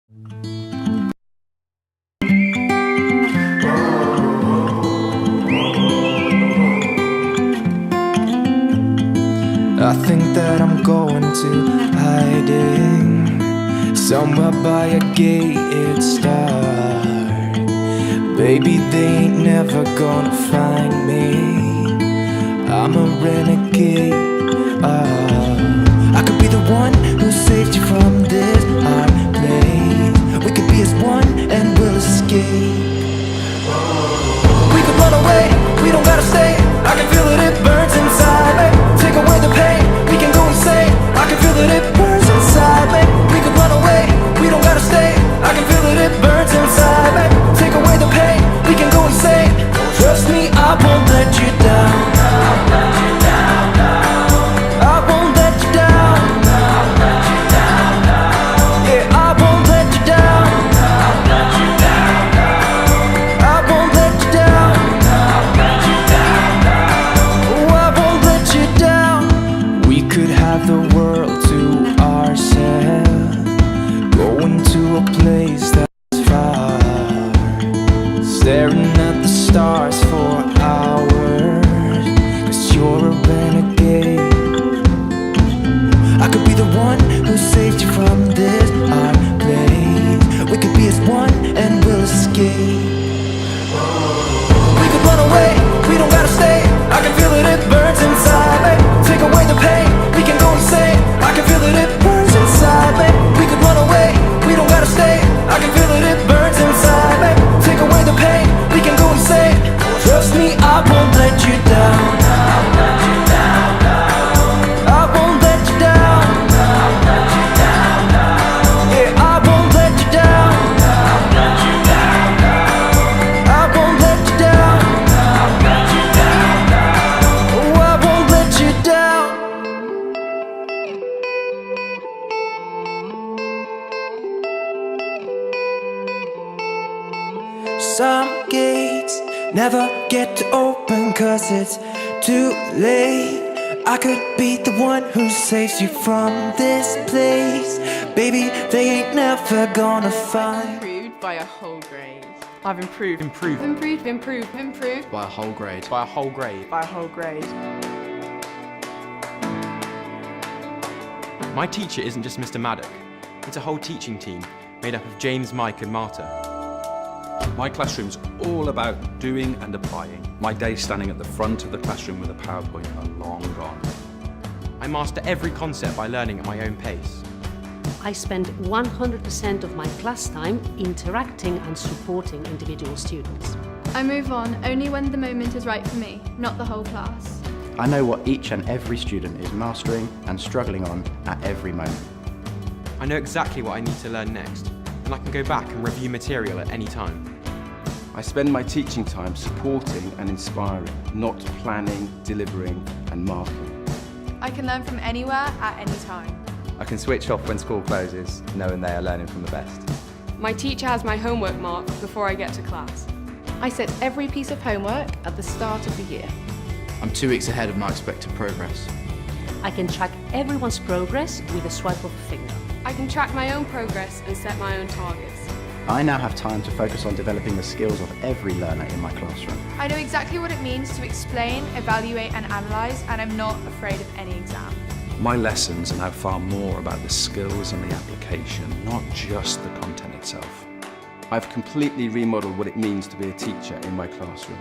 I think that I'm going to hiding somewhere by a gated star. Baby, they ain't never gonna find me. I'm a renegade. I could be the one who saved you from this hard place. We could be as one and we'll escape. We could run away, we don't gotta stay. I can feel it, it burns inside me. Take away the pain, we can go insane. I can feel it, it burns inside me. We could run away, we don't gotta stay. I can feel it, it burns inside me. Take away the pain, we can go insane. Trust me, I won't let you down. I won't let you down. Yeah, I won't let you down. I won't let you down. Oh, I won't let you down. We could have the world to ourselves, going to a place that's far, staring at the stars for hours, 'cause you're a renegade. I could be the one who saved you from this hard place. We could be as one and we'll escape. We could run away, we don't gotta stay. I can feel it, it burns inside me. Take away the pain, we can go insane. I can feel it, it burns inside me. We could run away, we don't gotta stay. I can feel it, it burns inside me. Take away the pain, we can go insane. Trust me, I won't let you down. I won't let you down. Yeah, I won't let you down. I won't let you down. Oh, I won't let you down. Some gates never get to open 'cause it's too late. I could be the one who saves you from this place. Baby, they ain't never gonna find. Improved by a whole grade. I've improved. Improved By a whole grade. By a whole grade. By a whole grade. My teacher isn't just Mr. Maddock. It's a whole teaching team made up of James, Mike and Marta. My classroom's all about doing and applying. My days standing at the front of the classroom with a PowerPoint are long gone. I master every concept by learning at my own pace. I spend 100% of my class time interacting and supporting individual students. I move on only when the moment is right for me, not the whole class. I know what each and every student is mastering and struggling on at every moment. I know exactly what I need to learn next, and I can go back and review material at any time. I spend my teaching time supporting and inspiring, not planning, delivering and marking. I can learn from anywhere at any time. I can switch off when school closes, knowing they are learning from the best. My teacher has my homework marked before I get to class. I set every piece of homework at the start of the year. I'm 2 weeks ahead of my expected progress. I can track everyone's progress with a swipe of a finger. I can track my own progress and set my own targets. I now have time to focus on developing the skills of every learner in my classroom. I know exactly what it means to explain, evaluate and analyse, and I'm not afraid of any exam. My lessons are now far more about the skills and the application, not just the content itself. I've completely remodeled what it means to be a teacher in my classroom.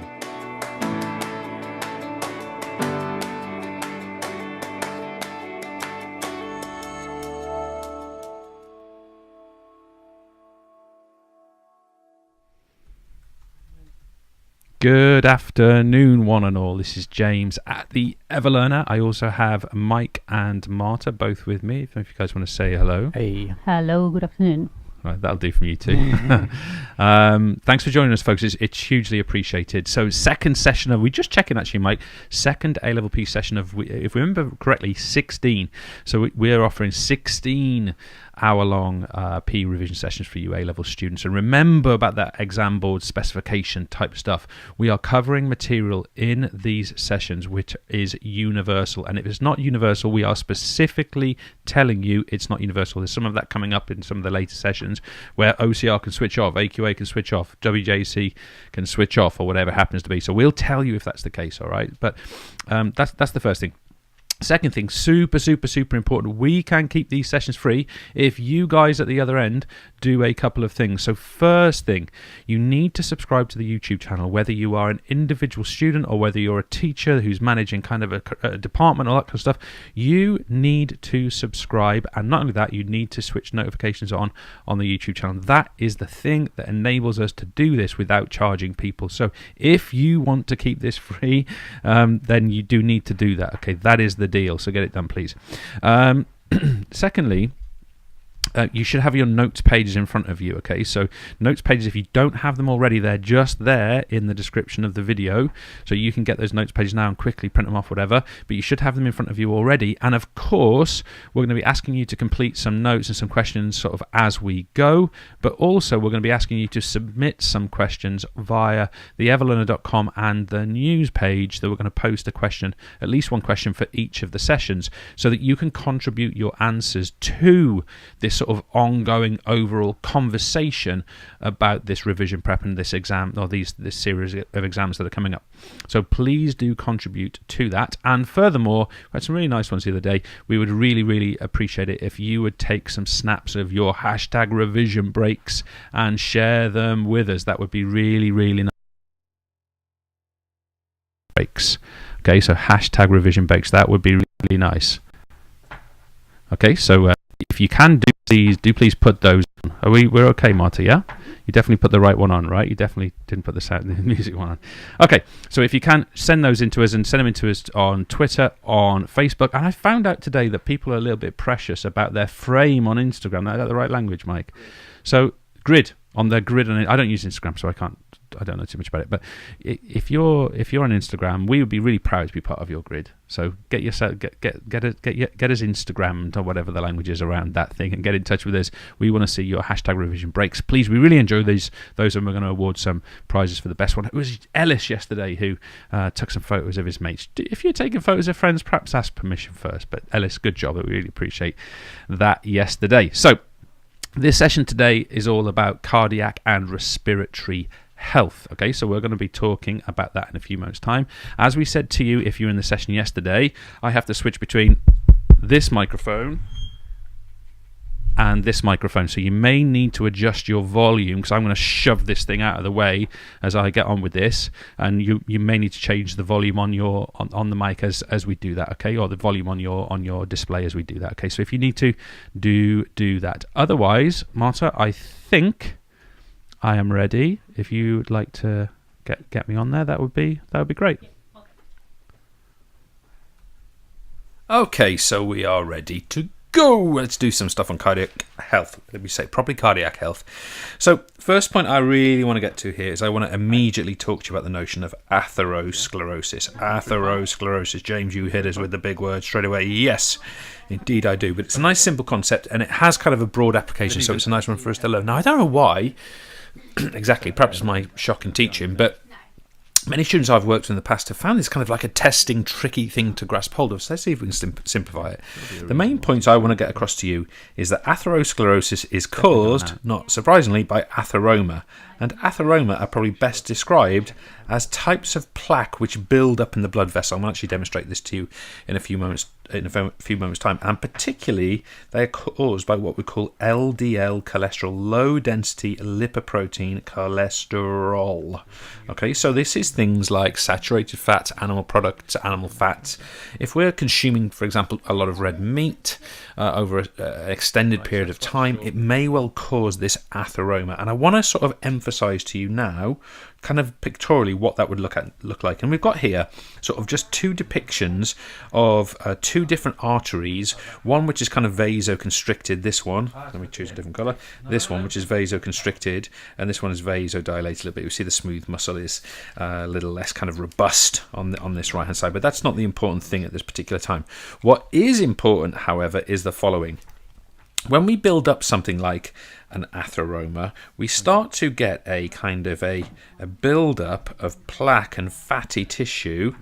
Good afternoon, one and all. This is James at the EverLearner. I also have Mike and Marta both with me. If you guys want to say hello. Hey. Hello, good afternoon. Right, that'll do from you too. Thanks for joining us, folks. It's hugely appreciated. So, second session of, we just checking actually, Mike, second A-level P session of, if we remember correctly, 16. So we're offering 16 hour-long PE revision sessions for you A-level students. And remember about that exam board specification type stuff. We are covering material in these sessions which is universal, and if it's not universal, we are specifically telling you it's not universal. There's some of that coming up in some of the later sessions where OCR can switch off, AQA can switch off, WJC can switch off, or whatever happens to be. So we'll tell you if that's the case, all right? But that's the first thing. Second thing, super important, we can keep these sessions free if you guys at the other end do a couple of things. So first thing, you need to subscribe to the YouTube channel, whether you are an individual student or whether you're a teacher who's managing kind of a department, all that kind of stuff. You need to subscribe, and not only that, you need to switch notifications on the YouTube channel. That is the thing that enables us to do this without charging people. So if you want to keep this free, then you do need to do that. Okay, that is the deal, so get it done, please. Secondly, you should have your notes pages in front of you. Okay, so notes pages, if you don't have them already, they're just there in the description of the video, so you can get those notes pages now and quickly print them off, whatever, but you should have them in front of you already. And of course, we're going to be asking you to complete some notes and some questions sort of as we go, but also we're going to be asking you to submit some questions via the everlearner.com and the news page, that we're going to post a question, at least one question for each of the sessions, so that you can contribute your answers to this sort of ongoing overall conversation about this revision prep and this exam, or this series of exams that are coming up. So please do contribute to that. And furthermore, we had some really nice ones the other day. We would really appreciate it if you would take some snaps of your hashtag revision breaks and share them with us. That would be really nice. Breaks. Okay, so hashtag revision breaks, that would be really nice. Okay, so if you can do please put those on. We're okay, Marta, yeah? You definitely put the right one on, right? You definitely didn't put the music one on. Okay, so if you can, send those into us, and send them into us on Twitter, on Facebook. And I found out today that people are a little bit precious about their frame on Instagram. Is that the right language, Mike? So grid, on their grid, and I don't use Instagram, so I don't know too much about it. But if you're on Instagram, we would be really proud to be part of your grid. So get us Instagrammed, or whatever the language is around that thing, and get in touch with us. We want to see your hashtag revision breaks, please. We really enjoy those, and we're going to award some prizes for the best one. It was Ellis yesterday who took some photos of his mates. If you're taking photos of friends, perhaps ask permission first. But Ellis, good job. We really appreciate that yesterday. So this session today is all about cardiac and respiratory health. Okay, so we're going to be talking about that in a few moments' time. As we said to you, if you were in the session yesterday, I have to switch between this microphone and this microphone, so you may need to adjust your volume, because I'm going to shove this thing out of the way as I get on with this, and you may need to change the volume on the mic as we do that, okay, or the volume on your display as we do that, okay. So if you need to do that. Otherwise, Marta, I think I am ready. If you'd like to get me on there, that would be great. Okay, so we are ready to go. Let's do some stuff on cardiac health. Let me say properly, cardiac health. So first point I really want to get to here is I want to immediately talk to you about the notion of atherosclerosis. Atherosclerosis. James, you hit us with the big word straight away. Yes, indeed I do. But it's a nice simple concept, and it has kind of a broad application, so it's a nice one for us to learn. Now, I don't know why exactly, perhaps my shock in teaching, but many students I've worked with in the past have found this kind of like a testing, tricky thing to grasp hold of. So let's see if we can simplify it. The main points I want to get across to you is that atherosclerosis is caused, not surprisingly, by atheroma. And atheroma are probably best described as types of plaque which build up in the blood vessel. I'm going to actually demonstrate this to you in a few moments time, and particularly they are caused by what we call LDL cholesterol, low density lipoprotein cholesterol. Okay, so this is things like saturated fat, animal products, animal fats. If we're consuming, for example, a lot of red meat over an extended period of time, it may well cause this atheroma. And I want to sort of emphasize to you now, kind of pictorially, what that would look like. And we've got here sort of just two depictions of two different arteries, one which is kind of vasoconstricted, this one, let me choose a different colour, this one which is vasoconstricted, and this one is vasodilated a little bit. You see the smooth muscle is a little less kind of robust on this right hand side, but that's not the important thing at this particular time. What is important, however, is the following. when we build up something like an atheroma, we start to get a kind of a build-up of plaque and fatty tissue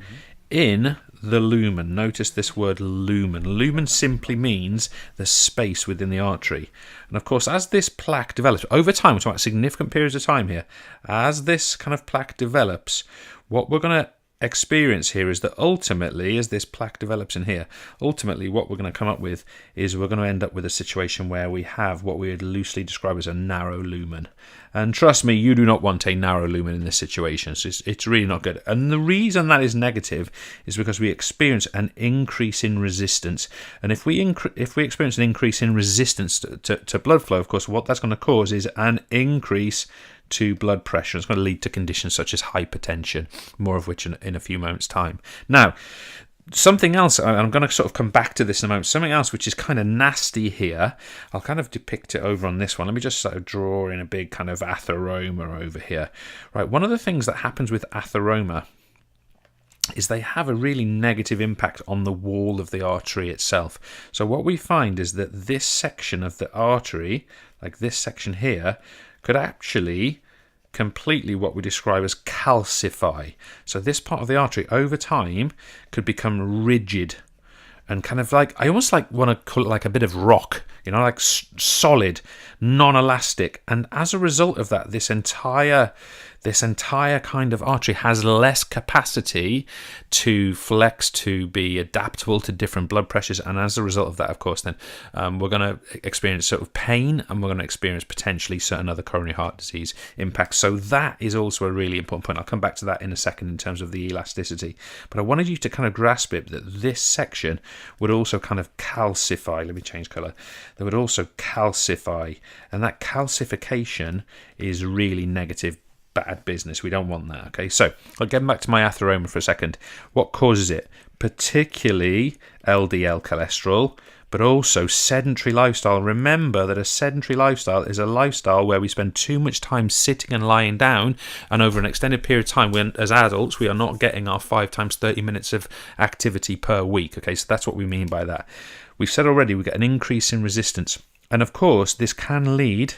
in the lumen. Notice this word lumen. Lumen simply means the space within the artery. And of course, as this plaque develops, over time, we're talking about significant periods of time here, as this kind of plaque develops, what we're going to experience here is that ultimately, as this plaque develops in here, ultimately what we're going to come up with is we're going to end up with a situation where we have what we would loosely describe as a narrow lumen. And trust me, you do not want a narrow lumen in this situation. So it's really not good. And the reason that is negative is because we experience an increase in resistance. And if we experience an increase in resistance to blood flow, of course, what that's going to cause is an increase to blood pressure. It's going to lead to conditions such as hypertension, more of which in a few moments' time. Now, something else, I'm going to sort of come back to this in a moment, something else which is kind of nasty here. I'll kind of depict it over on this one. Let me just sort of draw in a big kind of atheroma over here. Right, one of the things that happens with atheroma is they have a really negative impact on the wall of the artery itself. So what we find is that this section of the artery, like this section here, could actually completely what we describe as calcify. So this part of the artery over time could become rigid and kind of like, I almost like want to call it like a bit of rock, you know, like solid, non-elastic. And as a result of that, this entire kind of artery has less capacity to flex, to be adaptable to different blood pressures. And as a result of that, of course, then we're going to experience sort of pain, and we're going to experience potentially certain other coronary heart disease impacts. So that is also a really important point. I'll come back to that in a second in terms of the elasticity. But I wanted you to kind of grasp it, that this section would also kind of calcify. Let me change colour. They would also calcify. And that calcification is really negative. Bad business. We don't want that. Okay, so I'll get back to my atheroma for a second. What causes it? Particularly LDL cholesterol, but also sedentary lifestyle. Remember that a sedentary lifestyle is a lifestyle where we spend too much time sitting and lying down, and over an extended period of time, when as adults we are not getting our 5 times 30 minutes of activity per week. Okay, so that's what we mean by that. We've said already we get an increase in resistance, and of course this can lead,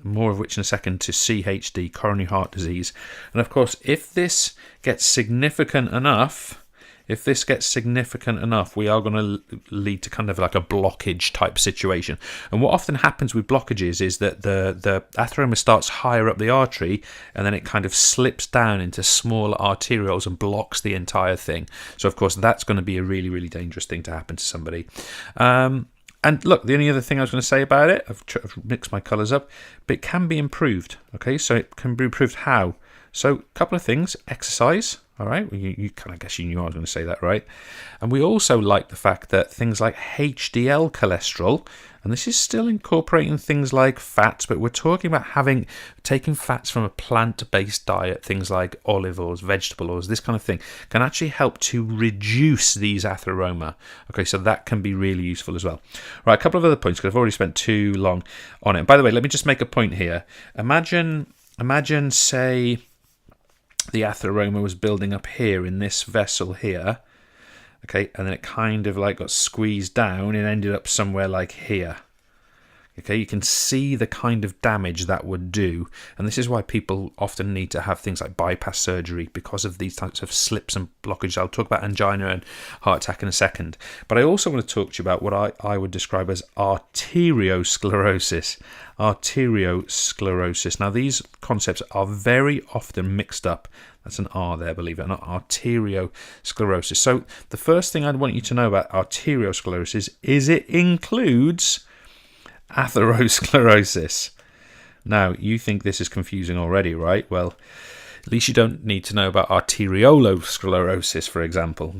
more of which in a second, to CHD, coronary heart disease. And of course, if this gets significant enough, we are going to lead to kind of like a blockage type situation. And what often happens with blockages is that the atheroma starts higher up the artery, and then it kind of slips down into smaller arterioles and blocks the entire thing. So of course, that's going to be a really, really dangerous thing to happen to somebody. And look, the only other thing I was going to say about it, I've mixed my colours up, but it can be improved. Okay, so it can be improved how? So a couple of things: exercise. All right, you kind of guess you knew I was going to say that, right? And we also like the fact that things like HDL cholesterol, and this is still incorporating things like fats, but we're talking about taking fats from a plant-based diet, things like olive oils, vegetable oils, this kind of thing, can actually help to reduce these atheroma. Okay, so that can be really useful as well. Right, a couple of other points, because I've already spent too long on it. And by the way, let me just make a point here. Imagine, say, the atheroma was building up here in this vessel here, okay, and then it kind of like got squeezed down and ended up somewhere like here. Okay, you can see the kind of damage that would do, and this is why people often need to have things like bypass surgery, because of these types of slips and blockages. I'll talk about angina and heart attack in a second, but I also want to talk to you about what I would describe as arteriosclerosis. Arteriosclerosis. Now, these concepts are very often mixed up. That's an R there, believe it or not. Arteriosclerosis. So the first thing I'd want you to know about arteriosclerosis is it includes atherosclerosis. Now, you think this is confusing already, right? Well, at least you don't need to know about arteriolosclerosis, for example.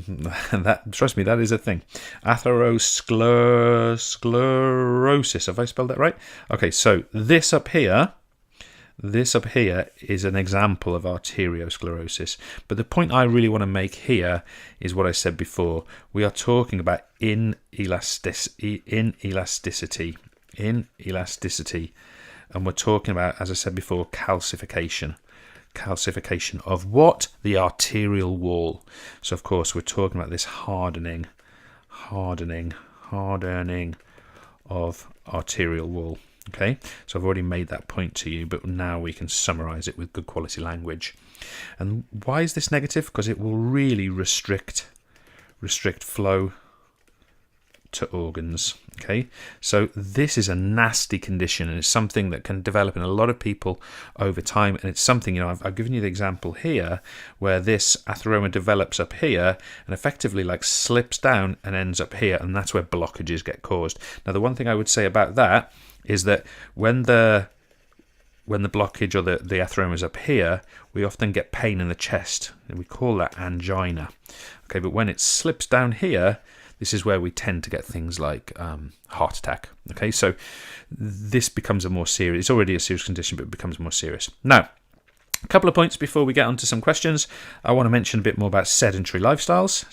That, trust me, that is a thing. Atherosclerosis. Have I spelled that right? Okay, so this up here is an example of arteriosclerosis. But the point I really want to make here is what I said before. We are talking about inelasticity. And we're talking about, as I said before, calcification of what? The arterial wall. So of course we're talking about this hardening hardening of arterial wall. Okay, so I've already made that point to you, but now we can summarize it with good quality language. And why is this negative? Because it will really restrict flow to organs. Okay, so this is a nasty condition, and it's something that can develop in a lot of people over time. And it's something, I've given you the example here where this atheroma develops up here and effectively like slips down and ends up here, and that's where blockages get caused. Now, the one thing I would say about that is that when the blockage or the atheroma is up here, we often get pain in the chest, and we call that angina. Okay, but when it slips down here, this is where we tend to get things like heart attack. Okay, so this becomes a more serious, it's already a serious condition, but it becomes more serious. Now, a couple of points before we get on to some questions. I want to mention a bit more about sedentary lifestyles.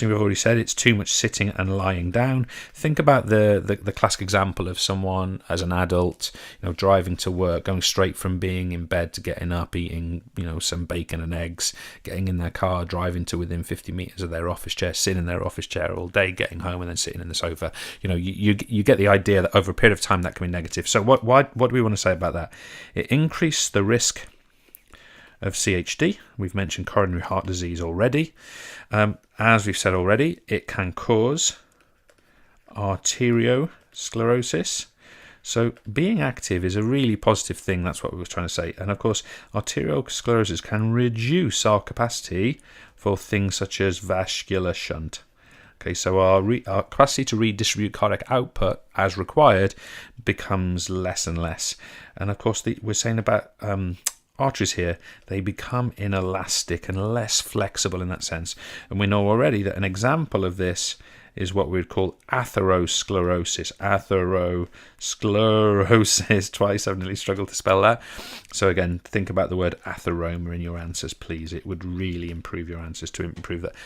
You've already said it's too much sitting and lying down. Think about the classic example of someone as an adult, driving to work, going straight from being in bed to getting up, eating, some bacon and eggs, getting in their car, driving to within 50 meters of their office chair, sitting in their office chair all day, getting home and then sitting in the sofa. You get the idea that over a period of time that can be negative. So what do we want to say about that? It increased the risk of CHD. We've mentioned coronary heart disease already. As we've said already, it can cause arteriosclerosis. So being active is a really positive thing. That's what we were trying to say. And of course, arteriosclerosis can reduce our capacity for things such as vascular shunt. Okay, so our capacity to redistribute cardiac output as required becomes less and less. And of course, we're saying about arteries here, they become inelastic and less flexible in that sense. And we know already that an example of this is what we would call atherosclerosis. Atherosclerosis, twice, I've nearly struggled to spell that. So again, think about the word atheroma in your answers, please. It would really improve your answers to improve that,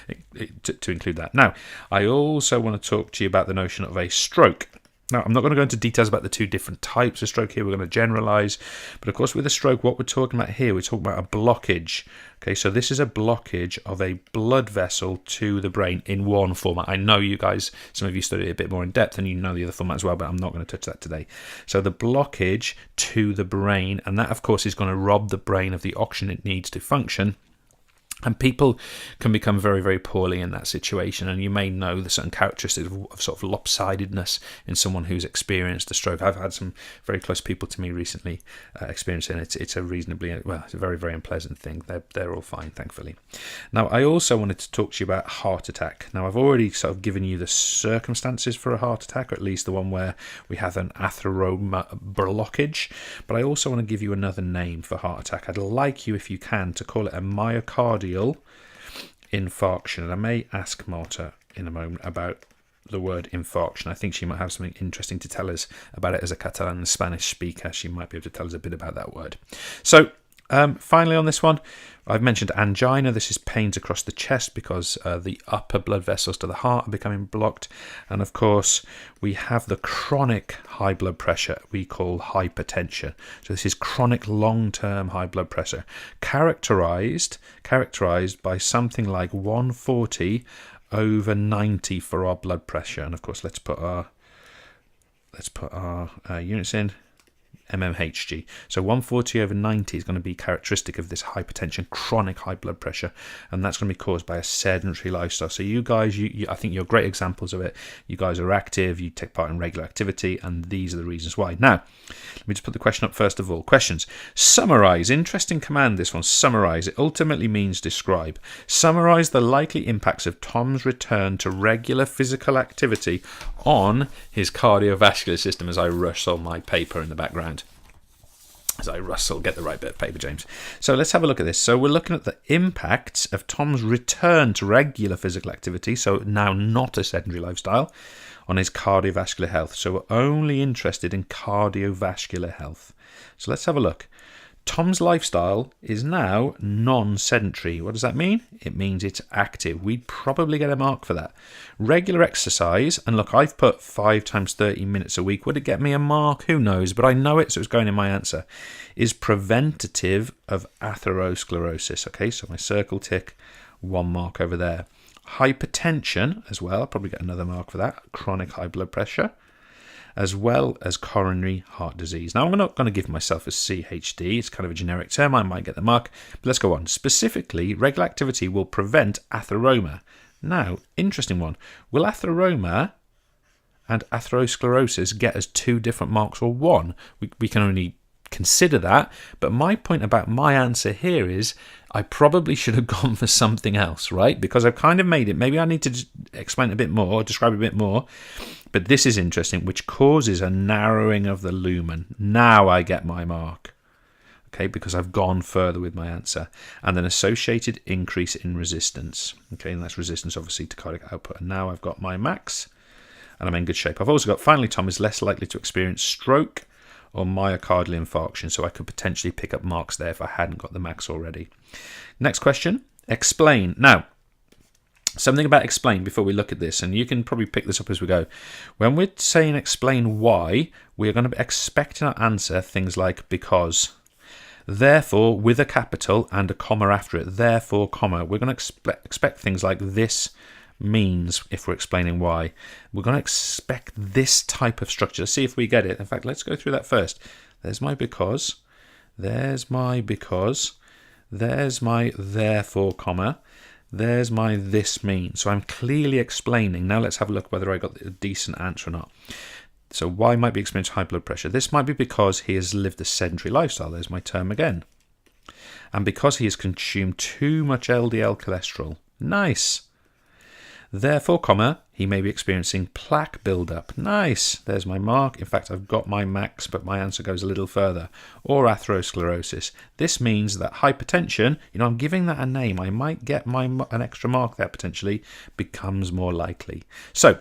to include that. Now, I also want to talk to you about the notion of a stroke. Now, I'm not going to go into details about the two different types of stroke here. We're going to generalize. But of course, with a stroke, what we're talking about here, we're talking about a blockage. Okay, so this is a blockage of a blood vessel to the brain in one format. I know you guys, some of you studied it a bit more in depth and you know the other format as well, but I'm not going to touch that today. So the blockage to the brain, and that, of course, is going to rob the brain of the oxygen it needs to function. And people can become very, very poorly in that situation. And you may know the certain characteristics of sort of lopsidedness in someone who's experienced a stroke. I've had some very close people to me recently experiencing it. It's a reasonably, well, it's a very, very unpleasant thing. They're all fine, thankfully. Now, I also wanted to talk to you about heart attack. Now, I've already sort of given you the circumstances for a heart attack, or at least the one where we have an atheroma blockage. But I also want to give you another name for heart attack. I'd like you, if you can, to call it a myocardial infarction. And I may ask Marta in a moment about the word infarction. I think she might have something interesting to tell us about it as a Catalan and Spanish speaker. She might be able to tell us a bit about that word. So finally on this one, I've mentioned angina. This is pains across the chest because the upper blood vessels to the heart are becoming blocked. And of course, we have the chronic high blood pressure we call hypertension. So this is chronic long-term high blood pressure, characterized by something like 140/90 for our blood pressure. And of course, let's put our units in. mmHg. So 140/90 is going to be characteristic of this hypertension, chronic high blood pressure, and that's going to be caused by a sedentary lifestyle. So you guys, I think you're great examples of it. You guys are active, you take part in regular activity, and these are the reasons why. Now, let me just put the question up first of all. Questions. Summarize. Interesting command, this one. Summarize. It ultimately means describe. Summarize the likely impacts of Tom's return to regular physical activity on his cardiovascular system, as I rustle my paper in the background. As I rustle, get the right bit of paper, James. So let's have a look at this. So we're looking at the impacts of Tom's return to regular physical activity, so now not a sedentary lifestyle, on his cardiovascular health. So we're only interested in cardiovascular health. So let's have a look. Tom's lifestyle is now non-sedentary. What does that mean? It means it's active. We'd probably get a mark for that. Regular exercise, and look, I've put 5 times 30 minutes a week. Would it get me a mark? Who knows? But I know it, so it's going in my answer. Is preventative of atherosclerosis. Okay, so my circle tick, 1 mark over there. hypertension as well. I'll probably get another mark for that. Chronic high blood pressure, as well as coronary heart disease. Now, I'm not going to give myself a CHD. It's kind of a generic term. I might get the mark. But let's go on. Specifically, regular activity will prevent atheroma. Now, interesting one. Will atheroma and atherosclerosis get us 2 different marks or 1? We can only consider that. But my point about my answer here is I probably should have gone for something else, right? Because I've kind of made it. Maybe I need to explain a bit more, describe a bit more. But this is interesting, which causes a narrowing of the lumen. Now I get my mark, okay, because I've gone further with my answer. And an associated increase in resistance, okay, and that's resistance obviously to cardiac output. And now I've got my max, and I'm in good shape. I've also got, finally, Tom is less likely to experience stroke or myocardial infarction, so I could potentially pick up marks there if I hadn't got the max already. Next question, explain. Now, something about explain before we look at this, and you can probably pick this up as we go. When we're saying explain why, we're going to be expecting our answer things like because, therefore, with a capital and a comma after it, therefore, comma. We're going to expect things like this means, if we're explaining why. We're going to expect this type of structure. Let's see if we get it. In fact, let's go through that first. There's my because, there's my because, there's my therefore, comma, there's my this means. So I'm clearly explaining. Now let's have a look whether I got a decent answer or not. So why might be experiencing high blood pressure? This might be because he has lived a sedentary lifestyle. There's my term again. And because he has consumed too much LDL cholesterol. Nice. Therefore, comma, he may be experiencing plaque buildup. Nice. There's my mark. In fact, I've got my max, but my answer goes a little further. Or atherosclerosis. This means that hypertension, I'm giving that a name. I might get an extra mark there potentially, becomes more likely. So,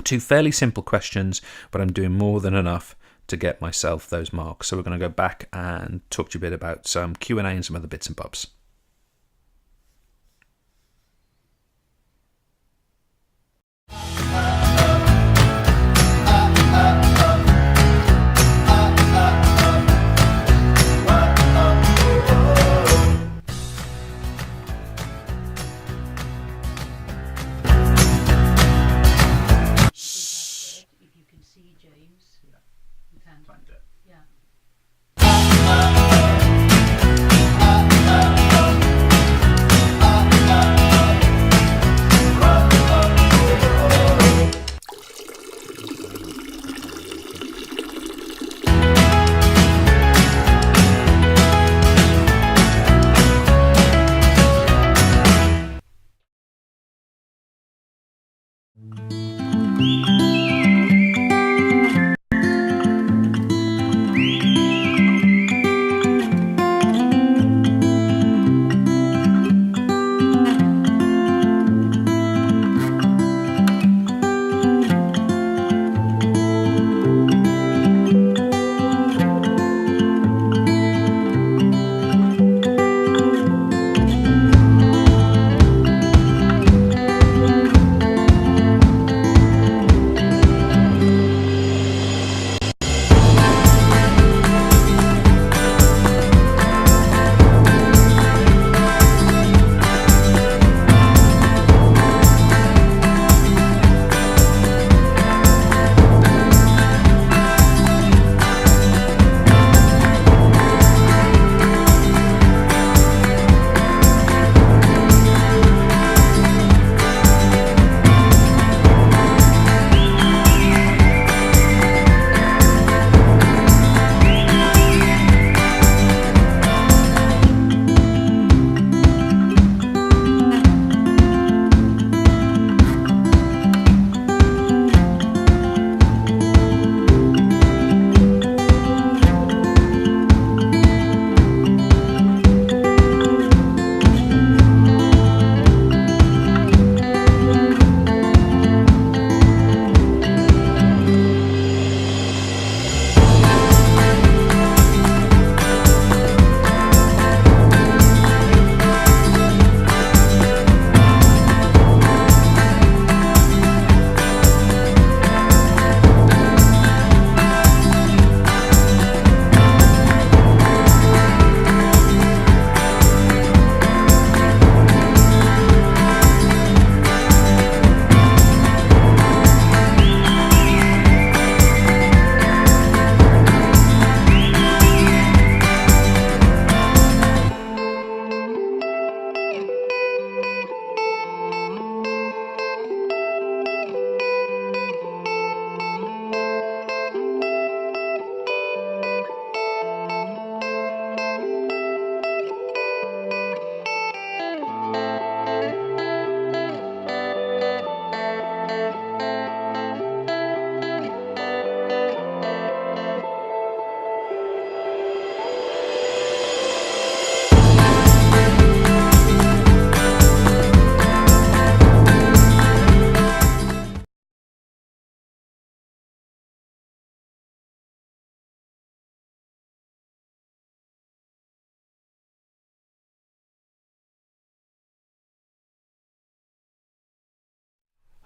2 fairly simple questions, but I'm doing more than enough to get myself those marks. So we're going to go back and talk to you a bit about some Q&A and some other bits and bobs.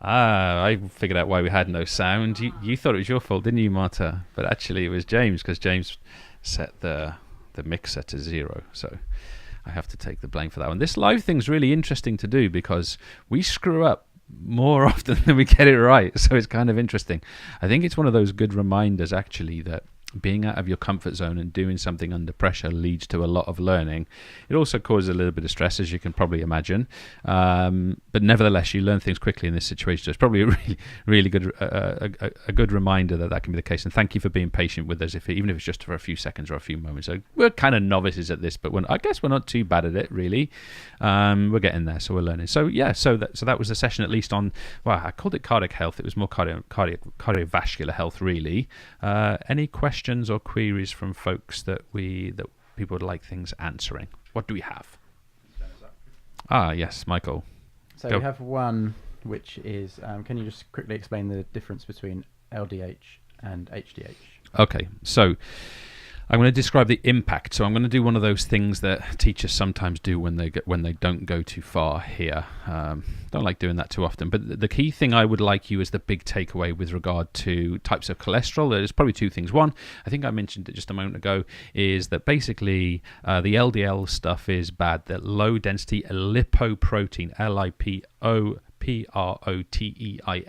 I figured out why we had no sound. You thought it was your fault, didn't you, Marta? But actually it was James, because James set the mixer to 0. So I have to take the blame for that one. This live thing's really interesting to do because we screw up more often than we get it right. So it's kind of interesting. I think it's one of those good reminders, actually, that being out of your comfort zone and doing something under pressure leads to a lot of learning. It also causes a little bit of stress, as you can probably imagine. But nevertheless, you learn things quickly in this situation. So it's probably a really, really good, a good reminder that can be the case. And thank you for being patient with us, even if it's just for a few seconds or a few moments. So we're kind of novices at this, but I guess we're not too bad at it, really. We're getting there, so we're learning. So yeah, so that was the session, at least on. Well, I called it cardiac health. It was more cardiovascular health, really. Any questions or queries from folks that people would like things answering? What do we have? Yes, Michael. So Go. we have one, which is, can you just quickly explain the difference between LDH and HDH? Okay, so I'm going to describe the impact. So I'm going to do one of those things that teachers sometimes do when they don't go too far here. Don't like doing that too often. But the key thing I would like you as the big takeaway with regard to types of cholesterol, there's probably two things. One, I think I mentioned it just a moment ago, is that basically the LDL stuff is bad. That low density lipoprotein, LIPOPROTEIN, did I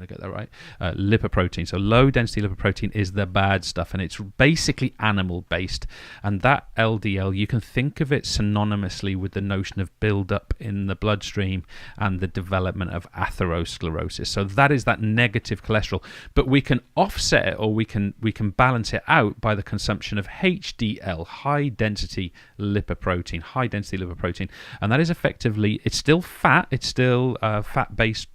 get that right? Lipoprotein. So low density lipoprotein is the bad stuff, and it's basically animal based. And that LDL, you can think of it synonymously with the notion of build up in the bloodstream and the development of atherosclerosis. So that is that negative cholesterol, but we can offset it, or we can balance it out by the consumption of HDL, high density lipoprotein, and that is effectively, it's still fat, it's still fat-based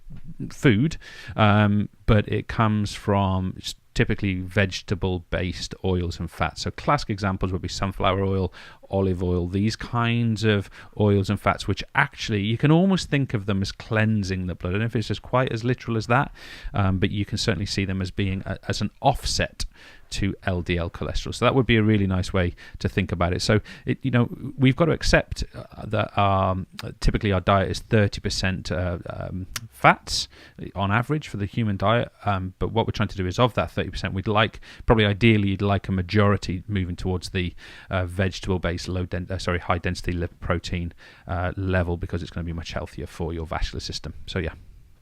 food, but it comes from typically vegetable-based oils and fats. So classic examples would be sunflower oil, olive oil, these kinds of oils and fats, which actually you can almost think of them as cleansing the blood. I don't know if it's as quite as literal as that, but you can certainly see them as being as an offset to LDL cholesterol. So that would be a really nice way to think about it. So we've got to accept that typically our diet is 30% fats on average for the human diet, but what we're trying to do is, of that 30%, we'd like, probably ideally you'd like a majority moving towards the vegetable-based high density lipoprotein level, because it's going to be much healthier for your vascular system. So yeah,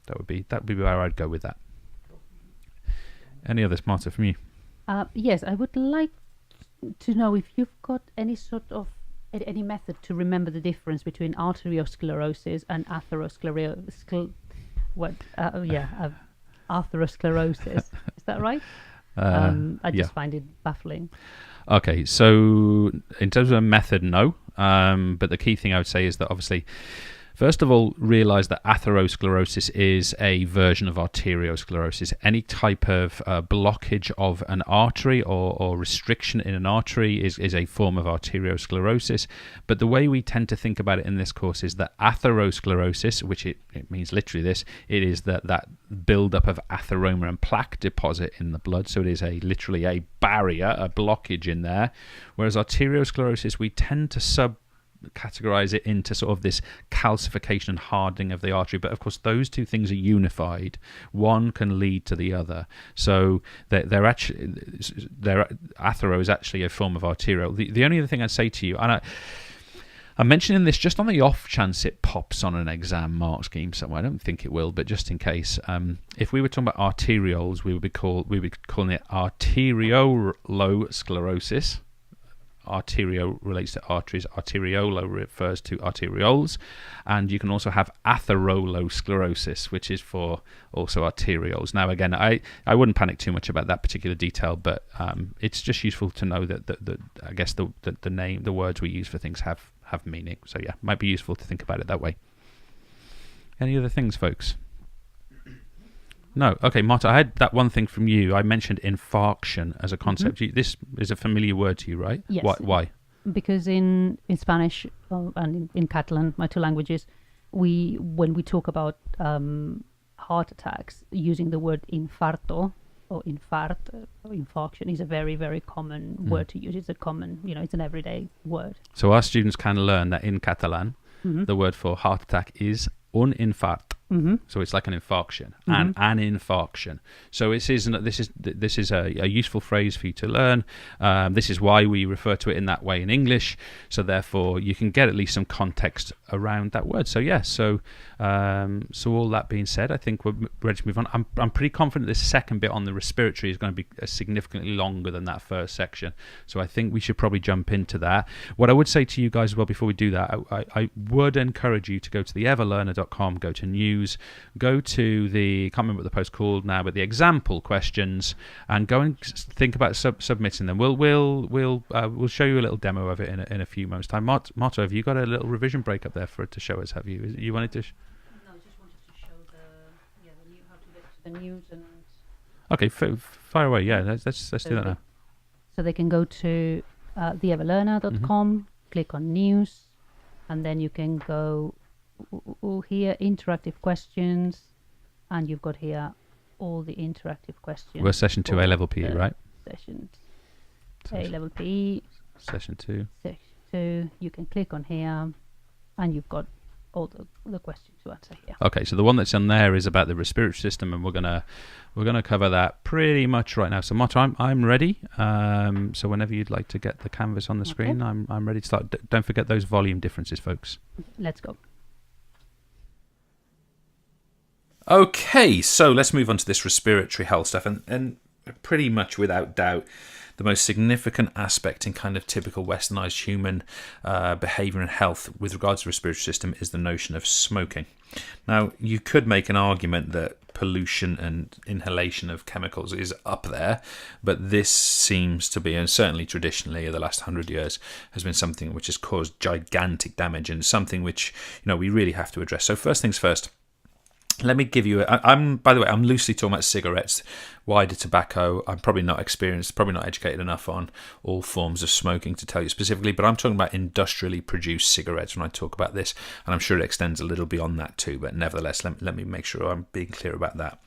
that would be where I'd go with that. Any others, Marta, from you? Yes, I would like to know if you've got any sort of any method to remember the difference between arteriosclerosis and atherosclerosis. Atherosclerosis. Is that right? I just find it baffling. Okay, so in terms of a method, no. But the key thing I would say is that obviously, first of all, realize that atherosclerosis is a version of arteriosclerosis. Any type of blockage of an artery or restriction in an artery is a form of arteriosclerosis. But the way we tend to think about it in this course is that atherosclerosis, which it means literally this, it is that build-up of atheroma and plaque deposit in the blood. So it is literally a barrier, a blockage in there. Whereas arteriosclerosis, we tend to categorize it into sort of this calcification and hardening of the artery, but of course those two things are unified. One can lead to the other, so they're actually, athero is actually a form of arterial. The only other thing I'd say to you, and I'm mentioning this just on the off chance it pops on an exam mark scheme somewhere. I don't think it will, but just in case, if we were talking about arterioles, we would be calling it arteriolosclerosis. Arterio relates to arteries, arteriolo refers to arterioles, and you can also have atherolosclerosis, which is for also arterioles. Now again, I wouldn't panic too much about that particular detail, but it's just useful to know that I guess the name, the words we use for things have meaning. So yeah, might be useful to think about it that way. Any other things, folks? No. Okay, Marta, I had that one thing from you. I mentioned infarction as a concept. Mm-hmm. This is a familiar word to you, right? Yes. Why? Because in Spanish and in Catalan, my two languages, when we talk about heart attacks, using the word infarto or infart or infarction is a very, very common word to use. It's a common, it's an everyday word. So our students can learn that in Catalan, the word for heart attack is un infart. So it's like an infarction, an infarction. So this is a useful phrase for you to learn. This is why we refer to it in that way in English. So therefore, you can get at least some context around that word. So yes, so all that being said, I think we're ready to move on. I'm pretty confident this second bit on the respiratory is going to be significantly longer than that first section. So I think we should probably jump into that. What I would say to you guys as well before we do that, I would encourage you to go to the EverLearner.com, go to news, go to the, I can't remember what the post called now, but the example questions, and go and think about submitting them. We'll show you a little demo of it in a few moments' time. Marta, have you got a little revision break up there to show us? Have you? You wanted to? No, I just wanted to show how to get to the news and. Okay, fire away. Yeah, let's do that now. So they can go to theeverlearner.com, click on news, and then you can go here, interactive questions, and you've got here all the interactive questions. We're session 2 A-level PE, right? Session A-level PE. Session 2. Session 2. You can click on here, and you've got all the questions to answer here. Okay, so the one that's on there is about the respiratory system, and we're gonna cover that pretty much right now. So Marta, I'm ready. So whenever you'd like to get the canvas on the screen, I'm ready to start. Don't forget those volume differences, folks. Let's go. Okay, so let's move on to this respiratory health stuff, and pretty much without doubt, the most significant aspect in kind of typical westernized human behavior and health with regards to the respiratory system is the notion of smoking. Now, you could make an argument that pollution and inhalation of chemicals is up there, but this seems to be, and certainly traditionally in the last 100 years, has been something which has caused gigantic damage and something which, we really have to address. So first things first, let me give you by the way, I'm loosely talking about cigarettes, wider tobacco. I'm probably not experienced, probably not educated enough on all forms of smoking to tell you specifically, but I'm talking about industrially produced cigarettes when I talk about this, and I'm sure it extends a little beyond that too, but nevertheless, let me make sure I'm being clear about that.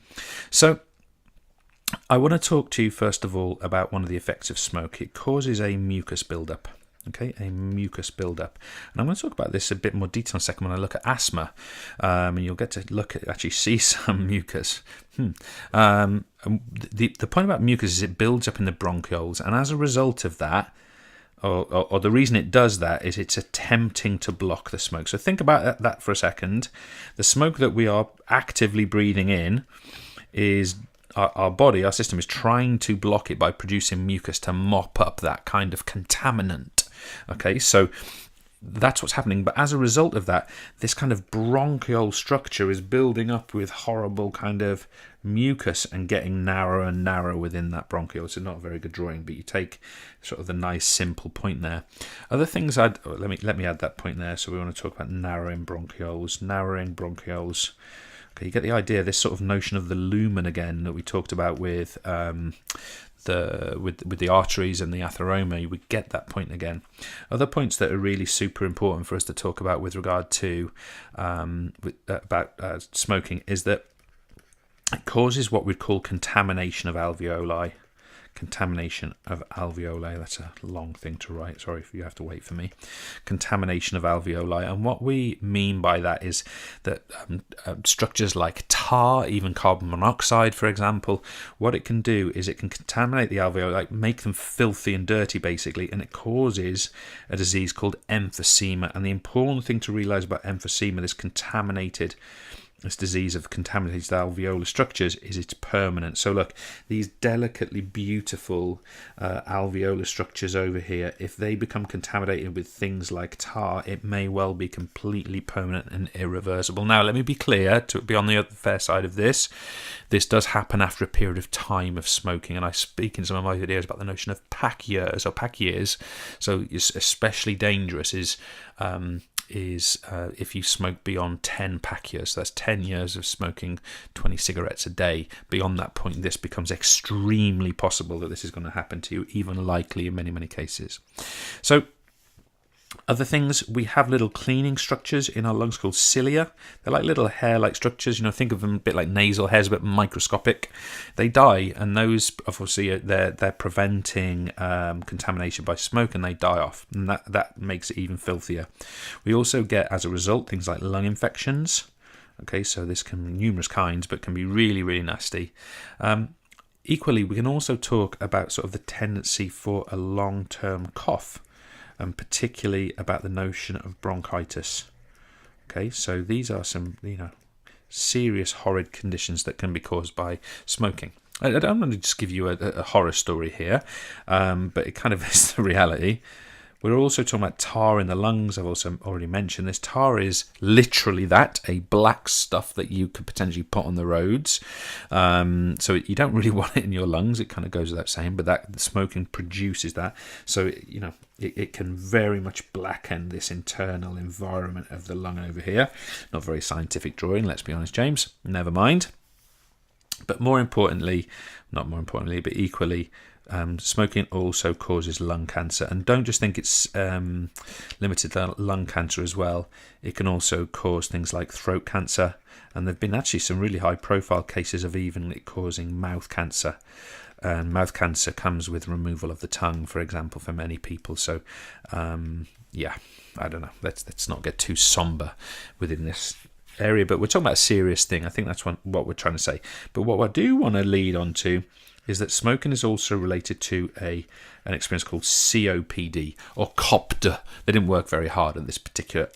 So I want to talk to you first of all about one of the effects of smoke. It causes a mucus buildup. Okay, a mucus buildup, and I'm going to talk about this a bit more detail in a second when I look at asthma, and you'll get to actually see some mucus. The point about mucus is it builds up in the bronchioles, and as a result of that, or the reason it does that is it's attempting to block the smoke. So think about that for a second. The smoke that we are actively breathing in is our body, our system is trying to block it by producing mucus to mop up that kind of contaminant. Okay, so that's what's happening. But as a result of that, this kind of bronchiole structure is building up with horrible kind of mucus and getting narrower and narrower within that bronchiole. It's not a very good drawing, but you take sort of the nice simple point there. Other things let me add that point there. So we want to talk about narrowing bronchioles. Okay, you get the idea. This sort of notion of the lumen again that we talked about with the arteries and the atheroma. You would get that point again. Other points that are really super important for us to talk about with regard to smoking is that it causes what we'd call contamination of alveoli. That's a long thing to write. Sorry if you have to wait for me. Contamination of alveoli. And what we mean by that is that structures like tar, even carbon monoxide, for example, what it can do is it can contaminate the alveoli, like make them filthy and dirty, basically, and it causes a disease called emphysema. And the important thing to realize about emphysema, this disease of contaminated alveolar structures, is it's permanent. So look, these delicately beautiful alveolar structures over here, if they become contaminated with things like tar, it may well be completely permanent and irreversible. Now, let me be clear, to be on the other fair side of this does happen after a period of time of smoking, and I speak in some of my videos about the notion of pack years. So it's especially dangerous is if you smoke beyond 10 pack years. So that's 10 years of smoking 20 cigarettes a day. Beyond that point, this becomes extremely possible that this is going to happen to you, even likely in many, many cases. So other things, we have little cleaning structures in our lungs called cilia. They're like little hair-like structures. Think of them a bit like nasal hairs, a bit microscopic. They die, and those obviously they're preventing contamination by smoke, and they die off, and that makes it even filthier. We also get, as a result, things like lung infections. Okay, so this can be numerous kinds, but can be really, really nasty. Equally, we can also talk about sort of the tendency for a long-term cough, and particularly about the notion of bronchitis. Okay, so these are some, serious, horrid conditions that can be caused by smoking. I don't want to just give you a horror story here, but it kind of is the reality. We're also talking about tar in the lungs. I've also already mentioned this. Tar is literally that, a black stuff that you could potentially put on the roads. So you don't really want it in your lungs. It kind of goes without saying, but that smoking produces that. So, it can very much blacken this internal environment of the lung over here. Not very scientific drawing, let's be honest, James. Never mind. But equally, smoking also causes lung cancer, and don't just think it's limited to lung cancer as well. It can also cause things like throat cancer, and there have been actually some really high profile cases of even it causing mouth cancer. And mouth cancer comes with removal of the tongue, for example, for many people. So I don't know, let's not get too somber within this area, but we're talking about a serious thing. I think that's what we're trying to say. But what I do want to lead on to is that smoking is also related to an experience called COPD or COPD. They didn't work very hard at this particular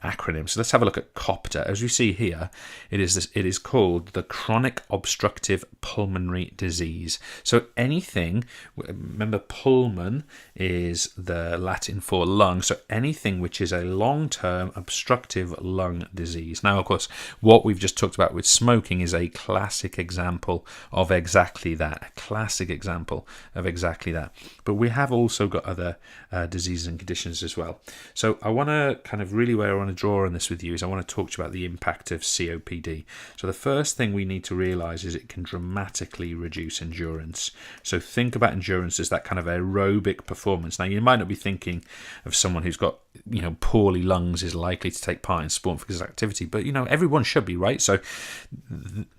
acronym. So let's have a look at COPD. As you see here, it is called the chronic obstructive pulmonary disease. So anything, remember pulmon is the Latin for lung, so anything which is a long-term obstructive lung disease. Now, of course, what we've just talked about with smoking is a classic example of exactly that, But we have also got other diseases and conditions as well. So I want to kind of really, where I want to draw on this with you is I want to talk to you about the impact of COPD. So the first thing we need to realize is it can dramatically reduce endurance. So think about endurance as that kind of aerobic performance. Now, you might not be thinking of someone who's got, poorly lungs is likely to take part in sport and physical activity, but, everyone should be, right? So